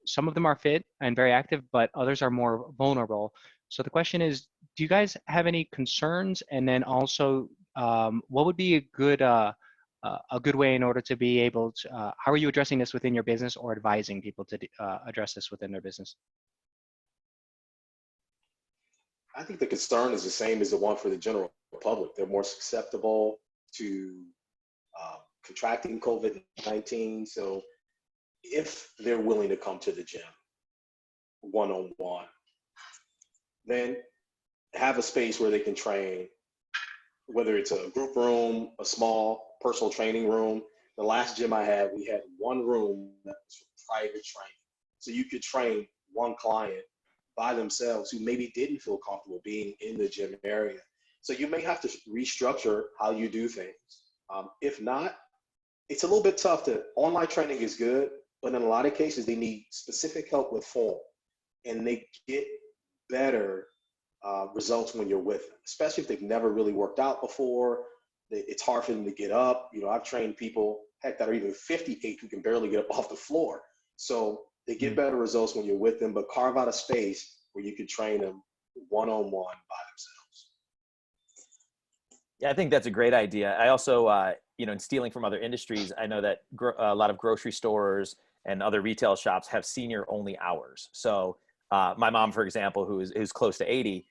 S1: some of them are fit and very active, but others are more vulnerable. So the question is, do you guys have any concerns? And then also, what would be a good way in order to be able to, how are you addressing this within your business or advising people to address this within their business?
S2: I think the concern is the same as the one for the general public. They're more susceptible to contracting COVID-19. So if they're willing to come to the gym one-on-one, then have a space where they can train, whether it's a group room, a small personal training room. The last gym I had, we had one room that was for private training. So you could train one client by themselves who maybe didn't feel comfortable being in the gym area. So you may have to restructure how you do things. If not, it's a little bit tough online training is good, but in a lot of cases, they need specific help with form, and they get better results when you're with them, especially if they've never really worked out before. It's hard for them to get up. You know, I've trained people, heck, that are even 58 who can barely get up off the floor. So they get better results when you're with them, but carve out a space where you can train them one-on-one by themselves.
S3: Yeah, I think that's a great idea. I also, you know, in stealing from other industries, I know that a lot of grocery stores and other retail shops have senior only hours. So my mom, for example, who's close to 80,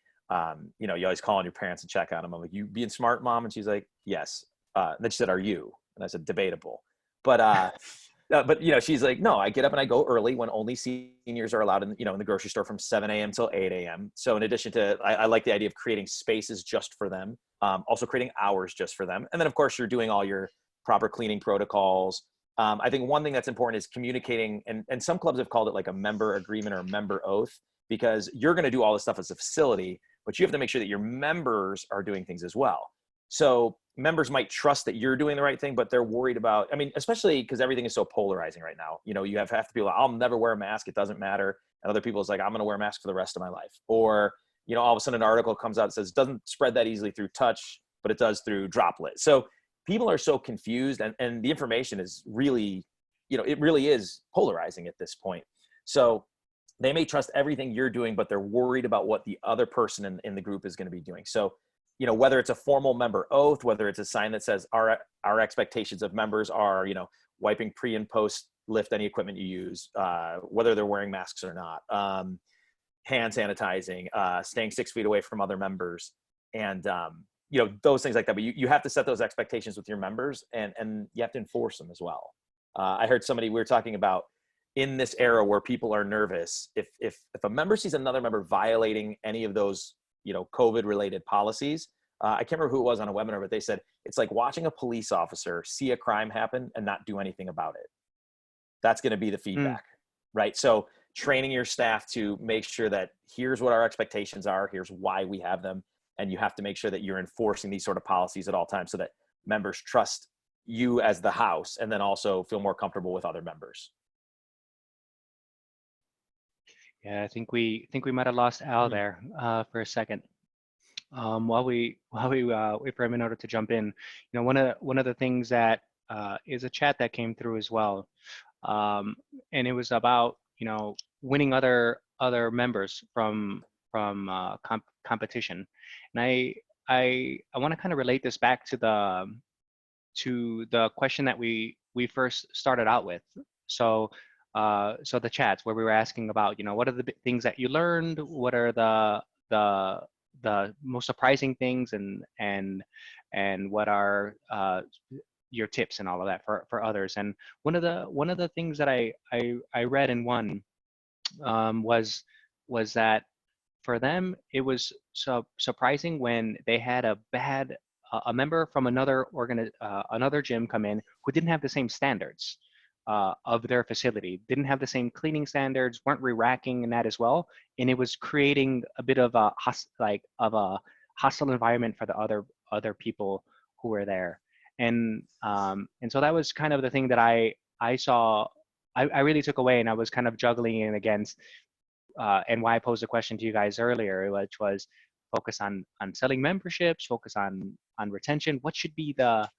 S3: you know, you always call on your parents to check on them. I'm like, you being smart, Mom? And she's like, yes. Then she said, are you? And I said, debatable. But you know, she's like, no, I get up and I go early when only seniors are allowed in, you know, in the grocery store from 7 a.m. till 8 a.m. So in addition to, I like the idea of creating spaces just for them, also creating hours just for them. And then of course you're doing all your proper cleaning protocols. I think one thing that's important is communicating, and some clubs have called it like a member agreement or a member oath, because you're going to do all this stuff as a facility, but you have to make sure that your members are doing things as well. So members might trust that you're doing the right thing, but they're worried about, I mean, especially because everything is so polarizing right now. You know, you have half the people, I'll never wear a mask, it doesn't matter. And other people is like, I'm going to wear a mask for the rest of my life. Or, you know, all of a sudden an article comes out that says, it doesn't spread that easily through touch, but it does through droplet. So people are so confused, and the information is really, you know, it really is polarizing at this point. So they may trust everything you're doing, but they're worried about what the other person in the group is going to be doing. So, you know, whether it's a formal member oath, whether it's a sign that says our expectations of members are, you know, wiping pre and post lift any equipment you use, whether they're wearing masks or not, hand sanitizing, staying 6 feet away from other members, and you know, those things like that. But you have to set those expectations with your members, and you have to enforce them as well. I heard somebody, we were talking about in this era where people are nervous, if a member sees another member violating any of those, you know, COVID related policies, I can't remember who it was on a webinar, but they said it's like watching a police officer see a crime happen and not do anything about it. That's going to be the feedback, right? So training your staff to make sure that here's what our expectations are, here's why we have them, and you have to make sure that you're enforcing these sort of policies at all times so that members trust you as the house, and then also feel more comfortable with other members.
S1: Yeah, I think we might have lost Al there for a second. While we wait for him in order to jump in, you know, one of the things that is a chat that came through as well, and it was about, you know, winning other members from competition, and I want to kind of relate this back to the question that we first started out with. So the chats where we were asking about, you know, what are the things that you learned, what are the most surprising things, and what are your tips and all of that for others. And one of the things that I read in one was that for them it was surprising when they had a member from another gym come in who didn't have the same standards of their facility, didn't have the same cleaning standards, weren't re-racking and that as well, and it was creating a bit of a hostile environment for the other people who were there. And so that was kind of the thing that I saw. I really took away, and I was kind of juggling in against, and why I posed the question to you guys earlier, which was focus on selling memberships, focus on retention. What should be the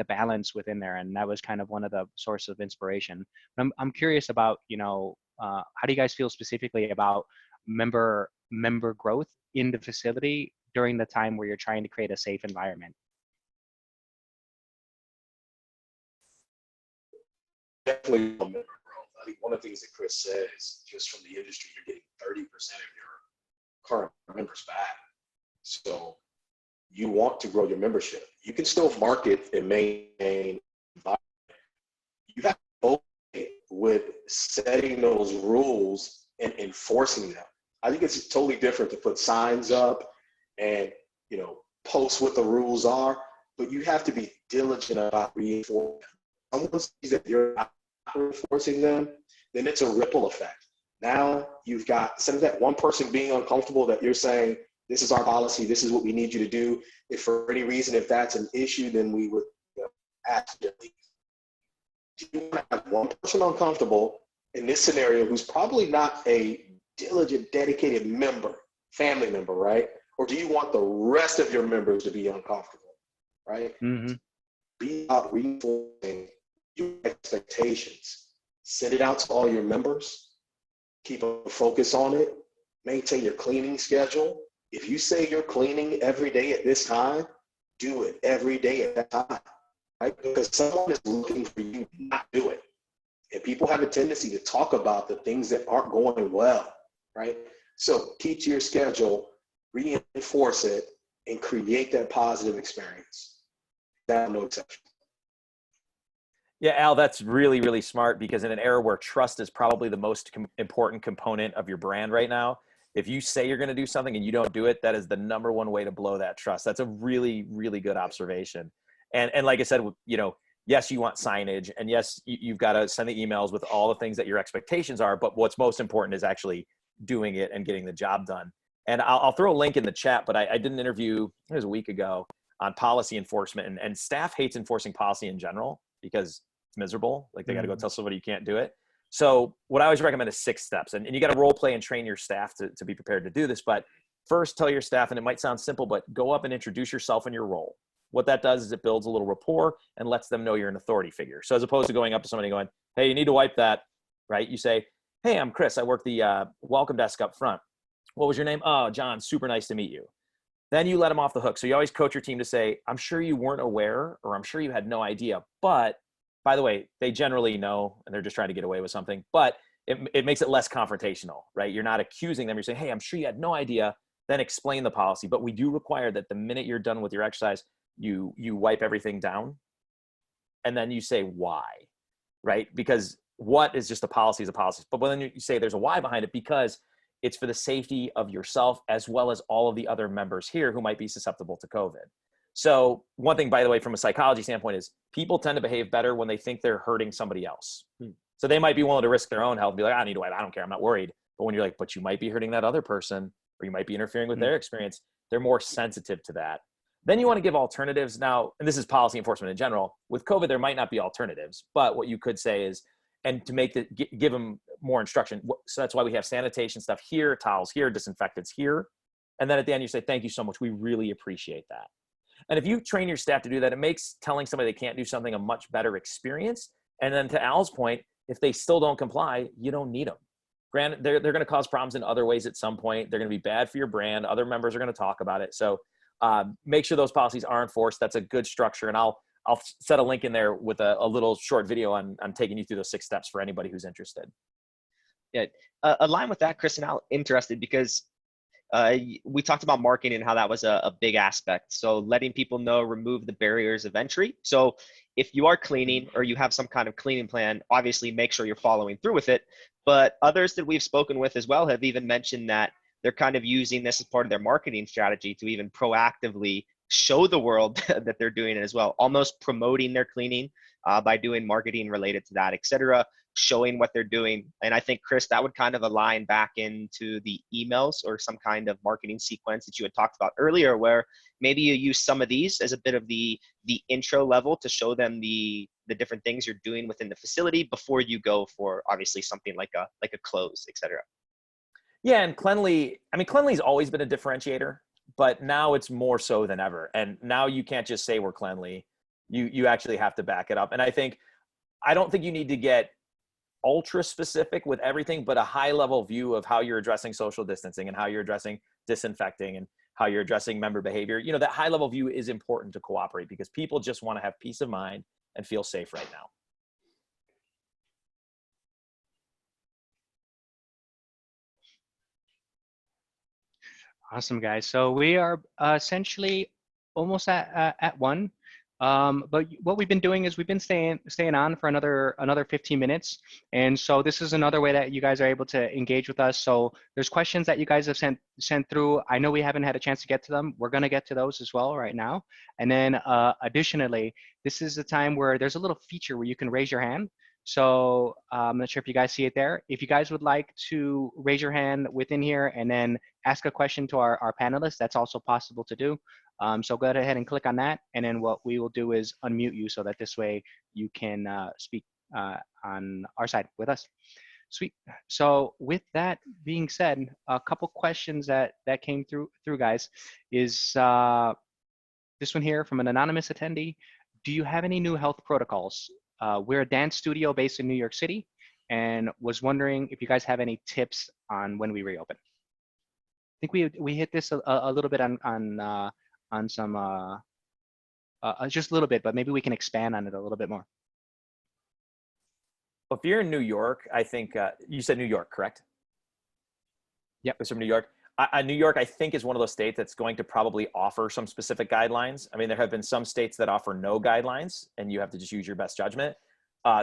S1: balance within there? And that was kind of one of the sources of inspiration. I'm curious about, you know, how do you guys feel specifically about member growth in the facility during the time where you're trying to create a safe environment?
S2: Definitely member growth. I think one of the things that Chris said is just from the industry, you're getting 30% of your current members back. So you want to grow your membership. You can still market and maintain. You have to go with setting those rules and enforcing them. I think it's totally different to put signs up and, you know, post what the rules are, but you have to be diligent about reinforcing them. Someone sees that you're not reinforcing them, then it's a ripple effect. Now you've got, instead of that one person being uncomfortable, that you're saying, this is our policy, this is what we need you to do. If for any reason, if that's an issue, then we would, you know, ask you to leave. Do you want to have one person uncomfortable in this scenario who's probably not a diligent, dedicated member, family member, right? Or do you want the rest of your members to be uncomfortable? right?
S1: Mm-hmm.
S2: Be about reinforcing your expectations. Send it out to all your members. Keep a focus on it. Maintain your cleaning schedule. If you say you're cleaning every day at this time, do it every day at that time, right? Because someone is looking for you to not do it. And people have a tendency to talk about the things that aren't going well, right? So keep to your schedule, reinforce it, and create that positive experience. That's no exception.
S3: Yeah, Al, that's really, really smart, because in an era where trust is probably the most important component of your brand right now, if you say you're going to do something and you don't do it, that is the number one way to blow that trust. That's a really, really good observation. And like I said, you know, yes, you want signage, and yes, you've got to send the emails with all the things that your expectations are. But what's most important is actually doing it and getting the job done. And I'll throw a link in the chat, but I did an interview, it was a week ago, on policy enforcement, and staff hates enforcing policy in general because it's miserable. Like, they got to go tell somebody you can't do it. So what I always recommend is 6 steps, and you got to role play and train your staff to be prepared to do this. But first, tell your staff, and it might sound simple, but go up and introduce yourself and your role. What that does is it builds a little rapport and lets them know you're an authority figure. So as opposed to going up to somebody going, hey, you need to wipe that, right? You say, hey, I'm Chris. I work the welcome desk up front. What was your name? Oh, John, super nice to meet you. Then you let them off the hook. So you always coach your team to say, I'm sure you weren't aware, or I'm sure you had no idea, but by the way, they generally know, and they're just trying to get away with something, but it makes it less confrontational, right? You're not accusing them. You're saying, hey, I'm sure you had no idea. Then explain the policy. But we do require that the minute you're done with your exercise, you wipe everything down, and then you say why, right? Because what is just a policy is a policy. But when you say there's a why behind it, because it's for the safety of yourself as well as all of the other members here who might be susceptible to COVID. So one thing, by the way, from a psychology standpoint, is people tend to behave better when they think they're hurting somebody else. So they might be willing to risk their own health and be like, I need to wipe, I don't care, I'm not worried. But when you're like, but you might be hurting that other person, or you might be interfering with their experience, they're more sensitive to that. Then you want to give alternatives. Now, and this is policy enforcement in general. With COVID, there might not be alternatives, but what you could say is, and to make the give them more instruction. So that's why we have sanitation stuff here, towels here, disinfectants here. And then at the end, you say, thank you so much. We really appreciate that. And if you train your staff to do that, it makes telling somebody they can't do something a much better experience. And then to Al's point, if they still don't comply, you don't need them. Granted, they're going to cause problems in other ways at some point. They're going to be bad for your brand. Other members are going to talk about it. So make sure those policies are enforced. That's a good structure. And I'll set a link in there with a little short video on taking you through those 6 steps for anybody who's interested.
S4: Yeah, align with that, Chris, and I'm interested because we talked about marketing and how that was a big aspect. So letting people know, remove the barriers of entry. So if you are cleaning or you have some kind of cleaning plan, obviously make sure you're following through with it. But others that we've spoken with as well have even mentioned that they're kind of using this as part of their marketing strategy to even proactively show the world that they're doing it as well, almost promoting their cleaning by doing marketing related to that, et cetera, showing what they're doing. And I think, Chris, that would kind of align back into the emails or some kind of marketing sequence that you had talked about earlier, where maybe you use some of these as a bit of the intro level to show them the different things you're doing within the facility before you go for obviously something like a close, et cetera.
S3: Yeah, and cleanly's always been a differentiator, but now it's more so than ever. And now you can't just say we're cleanly. You actually have to back it up. And I don't think you need to get ultra specific with everything, but a high level view of how you're addressing social distancing and how you're addressing disinfecting and how you're addressing member behavior. You know, that high level view is important to cooperate because people just want to have peace of mind and feel safe right now.
S1: Awesome, guys. So we are essentially almost at 1. But what we've been doing is we've been staying on for another 15 minutes. And so this is another way that you guys are able to engage with us. So there's questions that you guys have sent through. I know we haven't had a chance to get to them. We're going to get to those as well right now. And then additionally, this is the time where there's a little feature where you can raise your hand. So I'm not sure if you guys see it there. If you guys would like to raise your hand within here and then ask a question to our panelists, that's also possible to do. So go ahead and click on that. And then what we will do is unmute you so that this way you can speak on our side with us. Sweet. So with that being said, a couple questions that came through guys is this one here from an anonymous attendee. Do you have any new health protocols? We're a dance studio based in New York City, and was wondering if you guys have any tips on when we reopen. I think we hit this a little bit on some just a little bit, but maybe we can expand on it a little bit more.
S3: If you're in New York, I think you said New York, correct?
S1: Yep.
S3: It's from New York. New York, I think, is one of those states that's going to probably offer some specific guidelines. I mean, there have been some states that offer no guidelines, and you have to just use your best judgment.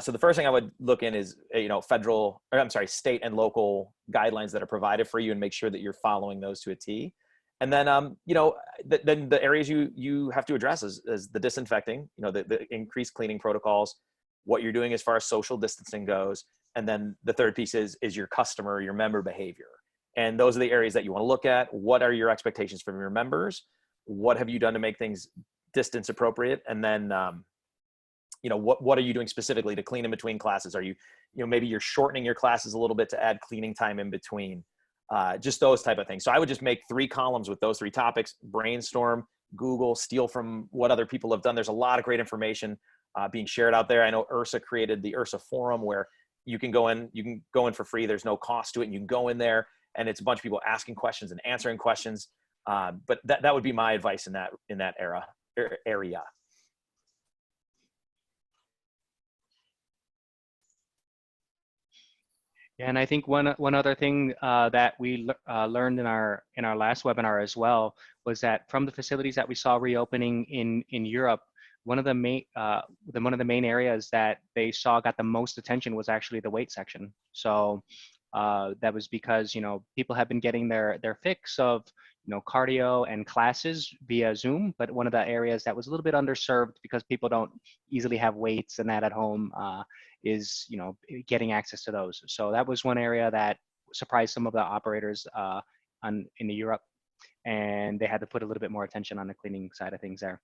S3: So the first thing I would look in is, state and local guidelines that are provided for you, and make sure that you're following those to a T. And then, then the areas you have to address is the disinfecting, the increased cleaning protocols, what you're doing as far as social distancing goes. And then the third piece is your member behavior. And those are the areas that you want to look at. What are your expectations from your members? What have you done to make things distance appropriate? And then, what are you doing specifically to clean in between classes? Are you, maybe you're shortening your classes a little bit to add cleaning time in between, just those type of things. So I would just make 3 columns with those 3 topics: brainstorm, Google, steal from what other people have done. There's a lot of great information being shared out there. I know URSA created the URSA forum where you can go in for free. There's no cost to it. And you can go in there, and it's a bunch of people asking questions and answering questions. But that would be my advice in that area.
S1: Yeah, and I think one other thing that we learned in our last webinar as well was that from the facilities that we saw reopening in Europe, one of the main areas that they saw got the most attention was actually the weight section. So that was because people have been getting their fix of cardio and classes via Zoom, but one of the areas that was a little bit underserved because people don't easily have weights and that at home is getting access to those. So that was one area that surprised some of the operators in Europe, and they had to put a little bit more attention on the cleaning side of things there.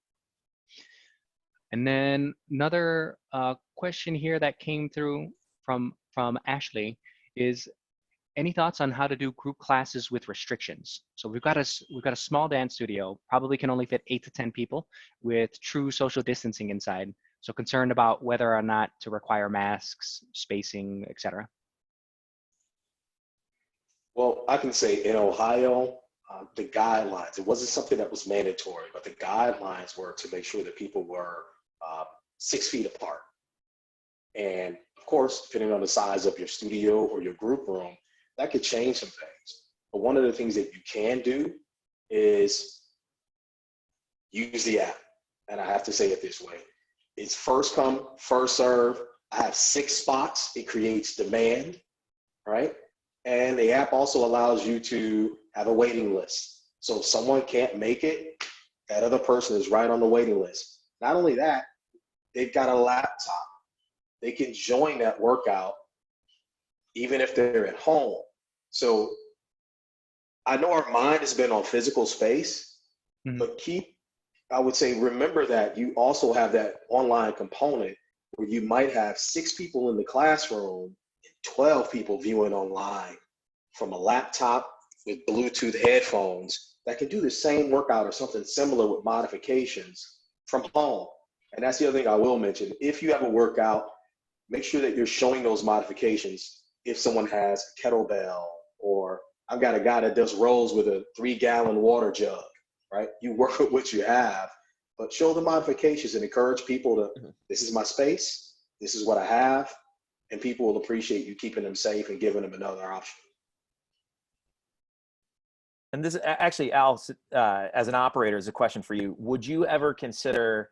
S1: And then another question here that came through from Ashley is, any thoughts on how to do group classes with restrictions? So we've got a small dance studio, probably can only fit 8 to 10 people with true social distancing inside. So concerned about whether or not to require masks, spacing, etc.
S2: Well, I can say in Ohio, the guidelines, it wasn't something that was mandatory, but the guidelines were to make sure that people were 6 feet apart. And of course, depending on the size of your studio or your group room, that could change some things. But one of the things that you can do is use the app. And I have to say it this way. It's first come, first serve. I have 6 spots. It creates demand, right? And the app also allows you to have a waiting list. So if someone can't make it, that other person is right on the waiting list. Not only that, they've got a laptop. They can join that workout even if they're at home. So I know our mind has been on physical space, but remember that you also have that online component where you might have 6 people in the classroom and 12 people viewing online from a laptop with Bluetooth headphones that can do the same workout or something similar with modifications from home. And that's the other thing I will mention. If you have a workout, make sure that you're showing those modifications. If someone has a kettlebell, or I've got a guy that does rows with a 3-gallon water jug, right? You work with what you have, but show the modifications and encourage people to, this is my space, this is what I have, and people will appreciate you keeping them safe and giving them another option.
S3: And this actually, Al, as an operator, is a question for you. Would you ever consider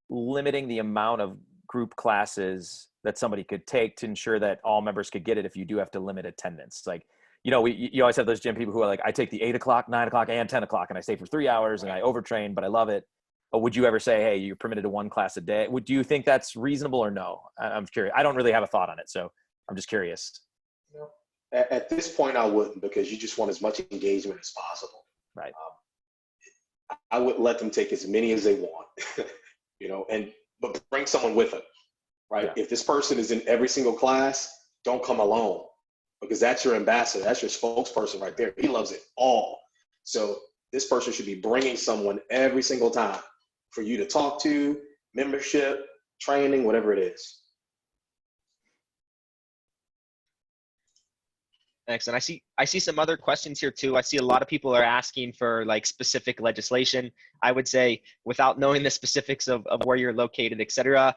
S3: limiting the amount of group classes that somebody could take to ensure that all members could get it if you do have to limit attendance? Like, you always have those gym people who are like, I take the 8 o'clock, 9 o'clock, and 10 o'clock, and I stay for 3 hours, and I overtrain, but I love it. But would you ever say, hey, you're permitted to 1 class a day? Do you think that's reasonable or no? I'm curious. I don't really have a thought on it, so I'm just curious.
S2: No. At this point, I wouldn't, because you just want as much engagement as possible.
S3: Right.
S2: I would let them take as many as they want, but bring someone with them, right? Yeah. If this person is in every single class, don't come alone, because that's your ambassador. That's your spokesperson right there. He loves it all. So this person should be bringing someone every single time. for you to talk to, membership, training, whatever it is.
S4: Thanks. And I see some other questions here too. I see a lot of people are asking for like specific legislation. I would say without knowing the specifics of where you're located, et cetera,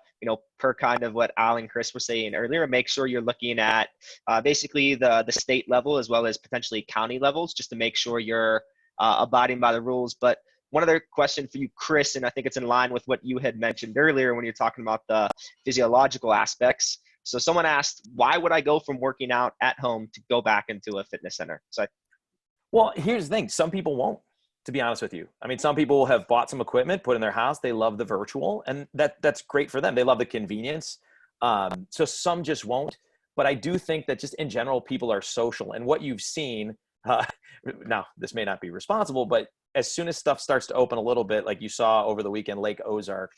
S4: per kind of what Al and Chris were saying earlier, make sure you're looking at basically the state level as well as potentially county levels, just to make sure you're abiding by the rules. But one other question for you, Chris, and I think it's in line with what you had mentioned earlier when you're talking about the physiological aspects. So someone asked, why would I go from working out at home to go back into a fitness center?
S3: Well, here's the thing. Some people won't, to be honest with you. I mean, some people have bought some equipment, put in their house. They love the virtual, and that's great for them. They love the convenience. So some just won't. But I do think that just in general, people are social. And what you've seen, now this may not be responsible, but as soon as stuff starts to open a little bit, like you saw over the weekend, Lake Ozark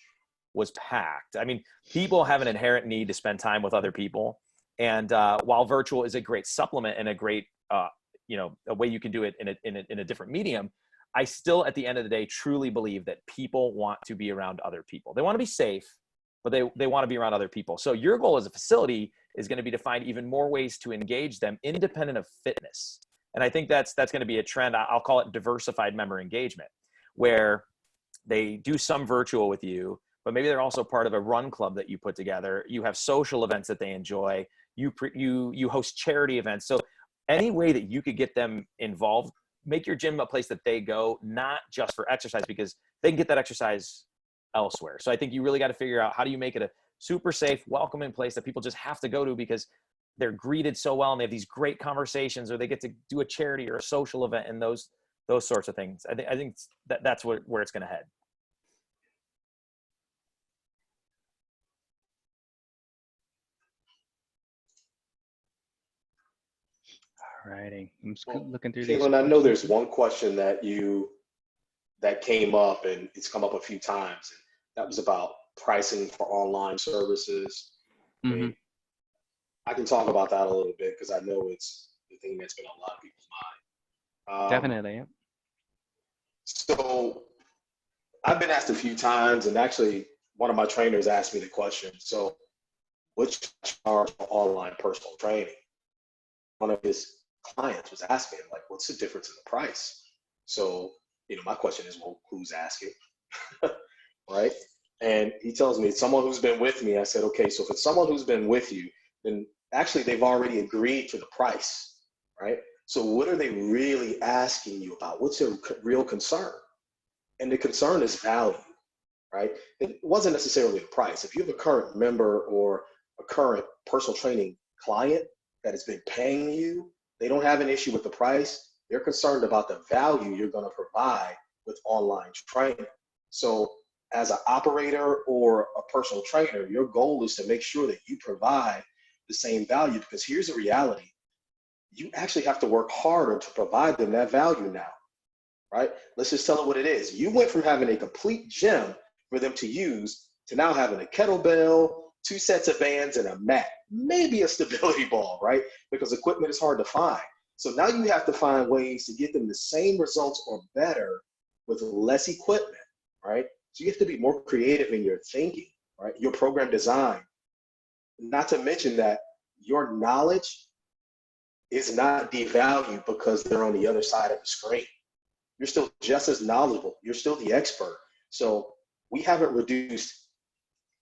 S3: was packed. I mean, people have an inherent need to spend time with other people. And while virtual is a great supplement and a great, a way you can do it in a different medium, I still, at the end of the day, truly believe that people want to be around other people. They want to be safe, but they want to be around other people. So your goal as a facility is going to be to find even more ways to engage them independent of fitness. And I think that's going to be a trend. I'll call it diversified member engagement, where they do some virtual with you, but maybe they're also part of a run club that you put together. You have social events that they enjoy. You host charity events. So any way that you could get them involved, make your gym a place that they go, not just for exercise, because they can get that exercise elsewhere. So I think you really got to figure out, how do you make it a super safe, welcoming place that people just have to go to because they're greeted so well and they have these great conversations, or they get to do a charity or a social event, and those sorts of things. I think that's where it's going to head.
S1: Alrighty, I'm just looking through these.
S2: Caitlin, I know there's one question that came up, and it's come up a few times, and that was about pricing for online services.
S1: Mm-hmm.
S2: I mean, I can talk about that a little bit because I know it's the thing that's been on a lot of people's mind.
S1: Definitely. Yeah.
S2: So I've been asked a few times, and actually one of my trainers asked me the question, so what's your charge for online personal training? One of his clients was asking, like, what's the difference in the price? So, my question is, well, who's asking? Right? And he tells me it's someone who's been with me. I said, okay, so if it's someone who's been with you, then actually they've already agreed to the price, right? So what are they really asking you about? What's their real concern? And the concern is value, right? It wasn't necessarily the price. If you have a current member or a current personal training client that has been paying you, they don't have an issue with the price. They're concerned about the value you're going to provide with online training. So as an operator or a personal trainer, your goal is to make sure that you provide the same value, because here's the reality. You actually have to work harder to provide them that value now, right? Let's just tell them what it is. You went from having a complete gym for them to use to now having a kettlebell, 2 sets of bands, and a mat, maybe a stability ball, right? Because equipment is hard to find. So now you have to find ways to get them the same results or better with less equipment, right? So you have to be more creative in your thinking, right? Your program design. Not to mention that your knowledge is not devalued because they're on the other side of the screen. You're still just as knowledgeable. You're still the expert. So we haven't reduced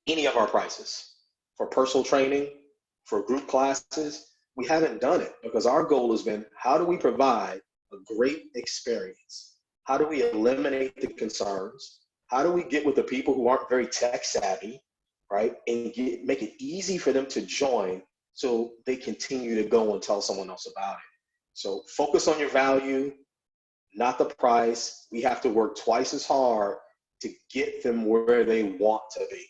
S2: any of our prices for personal training, for group classes. We haven't done it because our goal has been, how do we provide a great experience? How do we eliminate the concerns? How do we get with the people who aren't very tech savvy, right? And make it easy for them to join so they continue to go and tell someone else about it. So focus on your value, not the price. We have to work twice as hard to get them where they want to be.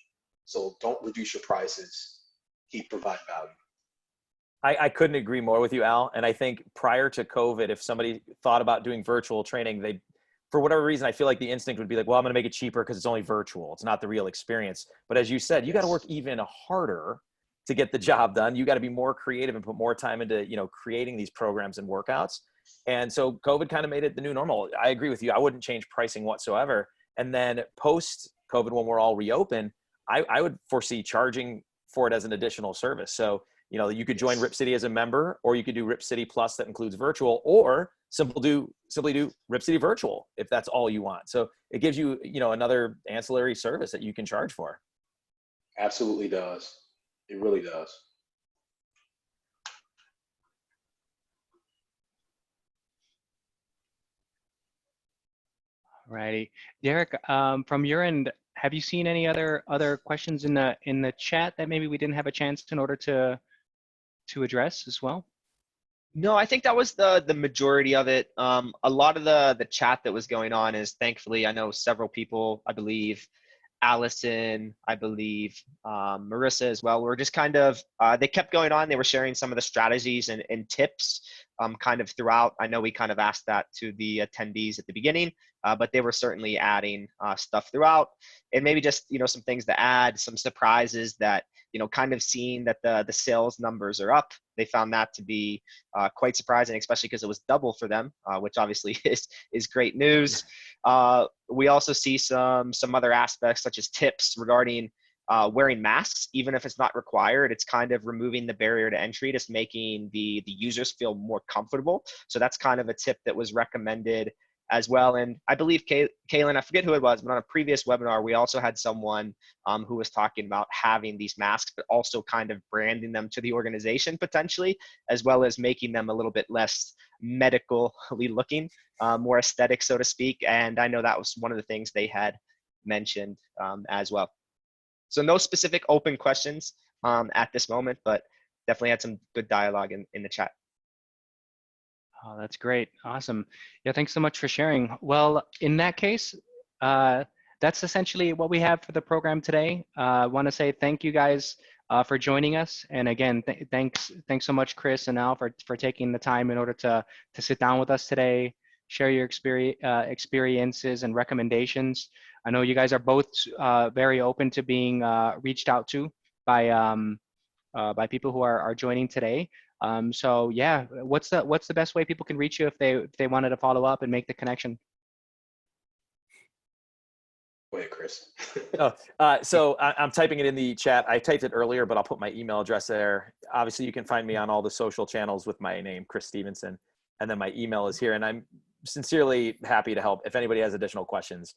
S2: So don't reduce your prices. Keep providing value.
S3: I couldn't agree more with you, Al. And I think prior to COVID, if somebody thought about doing virtual training, for whatever reason, I feel like the instinct would be like, well, I'm going to make it cheaper because it's only virtual. It's not the real experience. But as you said, you got to work even harder to get the job done. You got to be more creative and put more time into, creating these programs and workouts. And so COVID kind of made it the new normal. I agree with you. I wouldn't change pricing whatsoever. And then post COVID, when we're all reopened, I would foresee charging for it as an additional service. So, you know, you could join Rip City as a member, or you could do Rip City Plus that includes virtual, or simply do Rip City Virtual if that's all you want. So it gives you, you know, another ancillary service that you can charge for.
S2: Absolutely does. It really does.
S1: Righty. Derek, from your end, have you seen any other questions in the chat that maybe we didn't have a chance in order to address as well?
S4: No, I think that was the majority of it. A lot of the chat that was going on is, thankfully, I know several people, I believe Allison, I believe Marissa as well, were just kind of, they kept going on. They were sharing some of the strategies and tips kind of throughout. I know we kind of asked that to the attendees at the beginning, but they were certainly adding stuff throughout, and maybe just, you know, some things to add, some surprises that, you know, kind of seeing that the sales numbers are up. They found that to be quite surprising, especially because it was double for them, which obviously is great news. We also see some other aspects, such as tips regarding wearing masks, even if it's not required. It's kind of removing the barrier to entry, just making the users feel more comfortable. So that's kind of a tip that was recommended as well. And I believe Kaylin, I forget who it was, but on a previous webinar, we also had someone who was talking about having these masks, but also kind of branding them to the organization potentially, as well as making them a little bit less medically looking, more aesthetic, so to speak. And I know that was one of the things they had mentioned as well. So no specific open questions at this moment, but definitely had some good dialogue in the chat.
S1: Oh, that's great. Awesome. Yeah, thanks so much for sharing. Well, in that case, that's essentially what we have for the program today. I want to say thank you guys for joining us. And again, thanks so much, Chris and Al, for taking the time in order to sit down with us today, share your experiences and recommendations. I know you guys are both very open to being reached out to by people who are joining today. So yeah, what's the best way people can reach you if they wanted to follow up and make the connection?
S2: Go ahead, Chris.
S3: So I'm typing it in the chat. I typed it earlier, but I'll put my email address there. Obviously, you can find me on all the social channels with my name, Chris Stevenson, and then my email is here. And I'm sincerely happy to help if anybody has additional questions.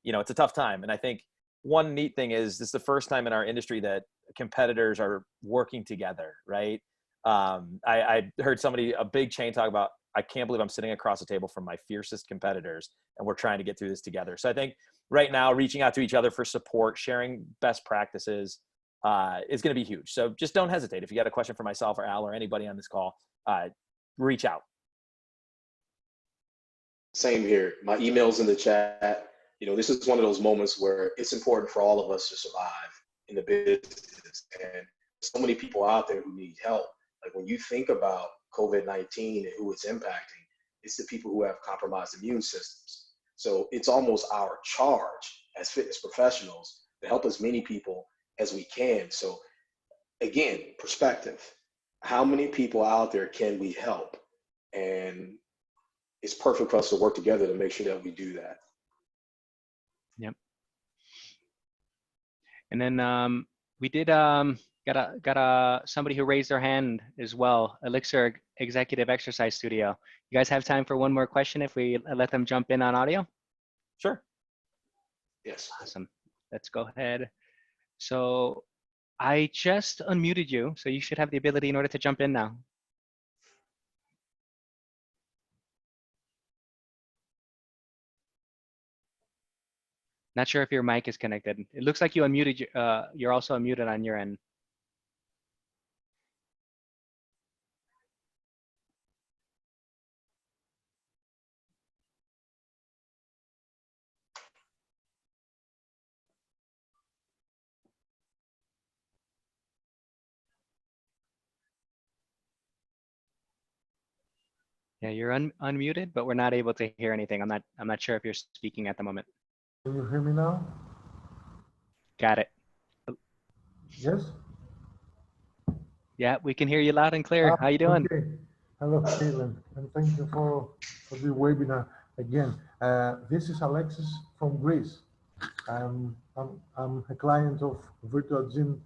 S3: You know, it's a tough time, and I think one neat thing is this is the first time in our industry that competitors are working together, right? I heard a big chain talk about, I can't believe I'm sitting across the table from my fiercest competitors and we're trying to get through this together. So I think right now, reaching out to each other for support, sharing best practices is going to be huge. So just don't hesitate. If you got a question for myself or Al or anybody on this call, reach out.
S2: Same here. My email's in the chat. You know, this is one of those moments where it's important for all of us to survive in the business. And so many people out there who need help. Like when you think about COVID-19 and who it's impacting, it's the people who have compromised immune systems. So it's almost our charge as fitness professionals to help as many people as we can. So again, perspective. How many people out there can we help? And it's perfect for us to work together to make sure that we do that.
S1: Yep. And then we did got somebody who raised their hand as well. Elixir Executive Exercise Studio. You guys have time for one more question if we let them jump in on audio?
S3: Sure.
S2: Yes.
S1: Awesome. Let's go ahead. So I just unmuted you, so you should have the ability in order to jump in now. Not sure if your mic is connected. It looks like you unmuted. You're also unmuted on your end. Yeah, you're unmuted, but we're not able to hear anything. I'm not sure if you're speaking at the moment.
S5: Can you hear me now?
S1: Got it.
S5: Yes?
S1: Yeah, we can hear you loud and clear. How you doing?
S5: Okay. Hello, Caitlin, and thank you for the webinar again. This is Alexis from Greece. I'm a client of Virtuagym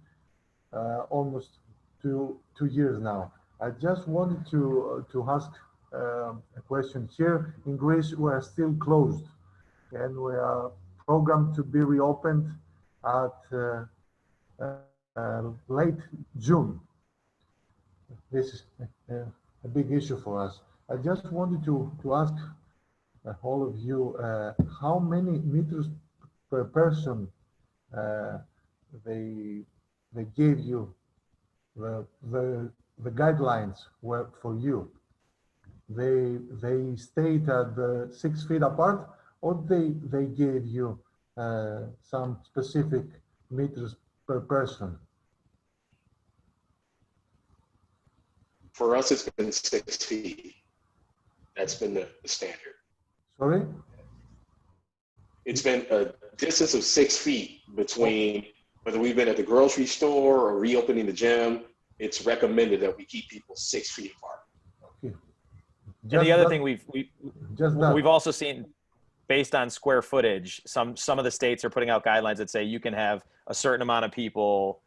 S5: almost two years now. I just wanted to ask a question. Here in Greece, we are still closed, and we are programmed to be reopened at late June. This is a big issue for us. I just wanted to ask all of you how many meters per person they gave you the guidelines were for you. They stayed at the 6 feet apart, or they gave you some specific meters per person.
S2: For us, it's been 6 feet. That's been the standard.
S5: Sorry?
S2: It's been a distance of 6 feet between whether we've been at the grocery store or reopening the gym. It's recommended that we keep people 6 feet apart.
S5: Okay.
S3: And the other thing we've also seen, based on square footage, some of the states are putting out guidelines that say you can have a certain amount of people,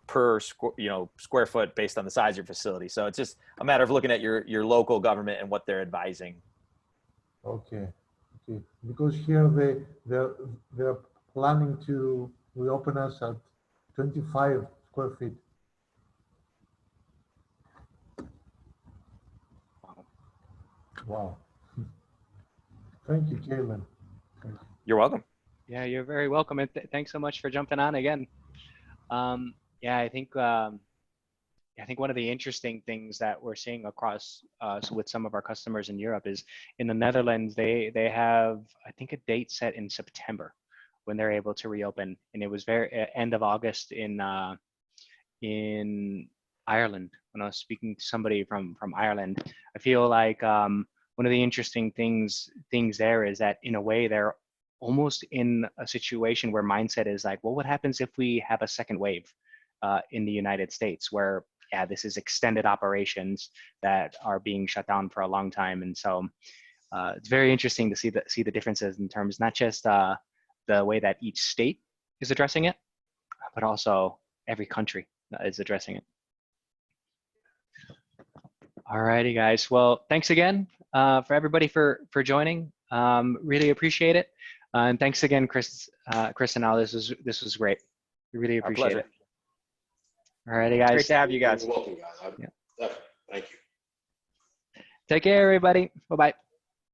S3: per square foot based on the size of your facility. So it's just a matter of looking at your local government and what they're advising.
S5: Okay. Because here they're planning to reopen us at 25 square feet. Wow. Thank you, Caitlin.
S3: You're welcome.
S1: Yeah, you're very welcome, and thanks so much for jumping on again. Yeah, I think one of the interesting things that we're seeing across with some of our customers in Europe is in the Netherlands, they have, I think, a date set in September when they're able to reopen, and it was very end of August in Ireland. When I was speaking to somebody from Ireland, I feel like one of the interesting things there is that in a way they're almost in a situation where mindset is like, well, what happens if we have a second wave in the United States, where this is extended operations that are being shut down for a long time. And so it's very interesting to see the differences in terms, not just the way that each state is addressing it, but also every country is addressing it. All righty, guys. Well, thanks again for everybody for joining. Really appreciate it. And thanks again, Chris and Al. This was great. We really appreciate it. All righty, guys.
S4: Great to have you guys.
S2: You're welcome, guys. Thank you.
S1: Take care, everybody. Bye-bye.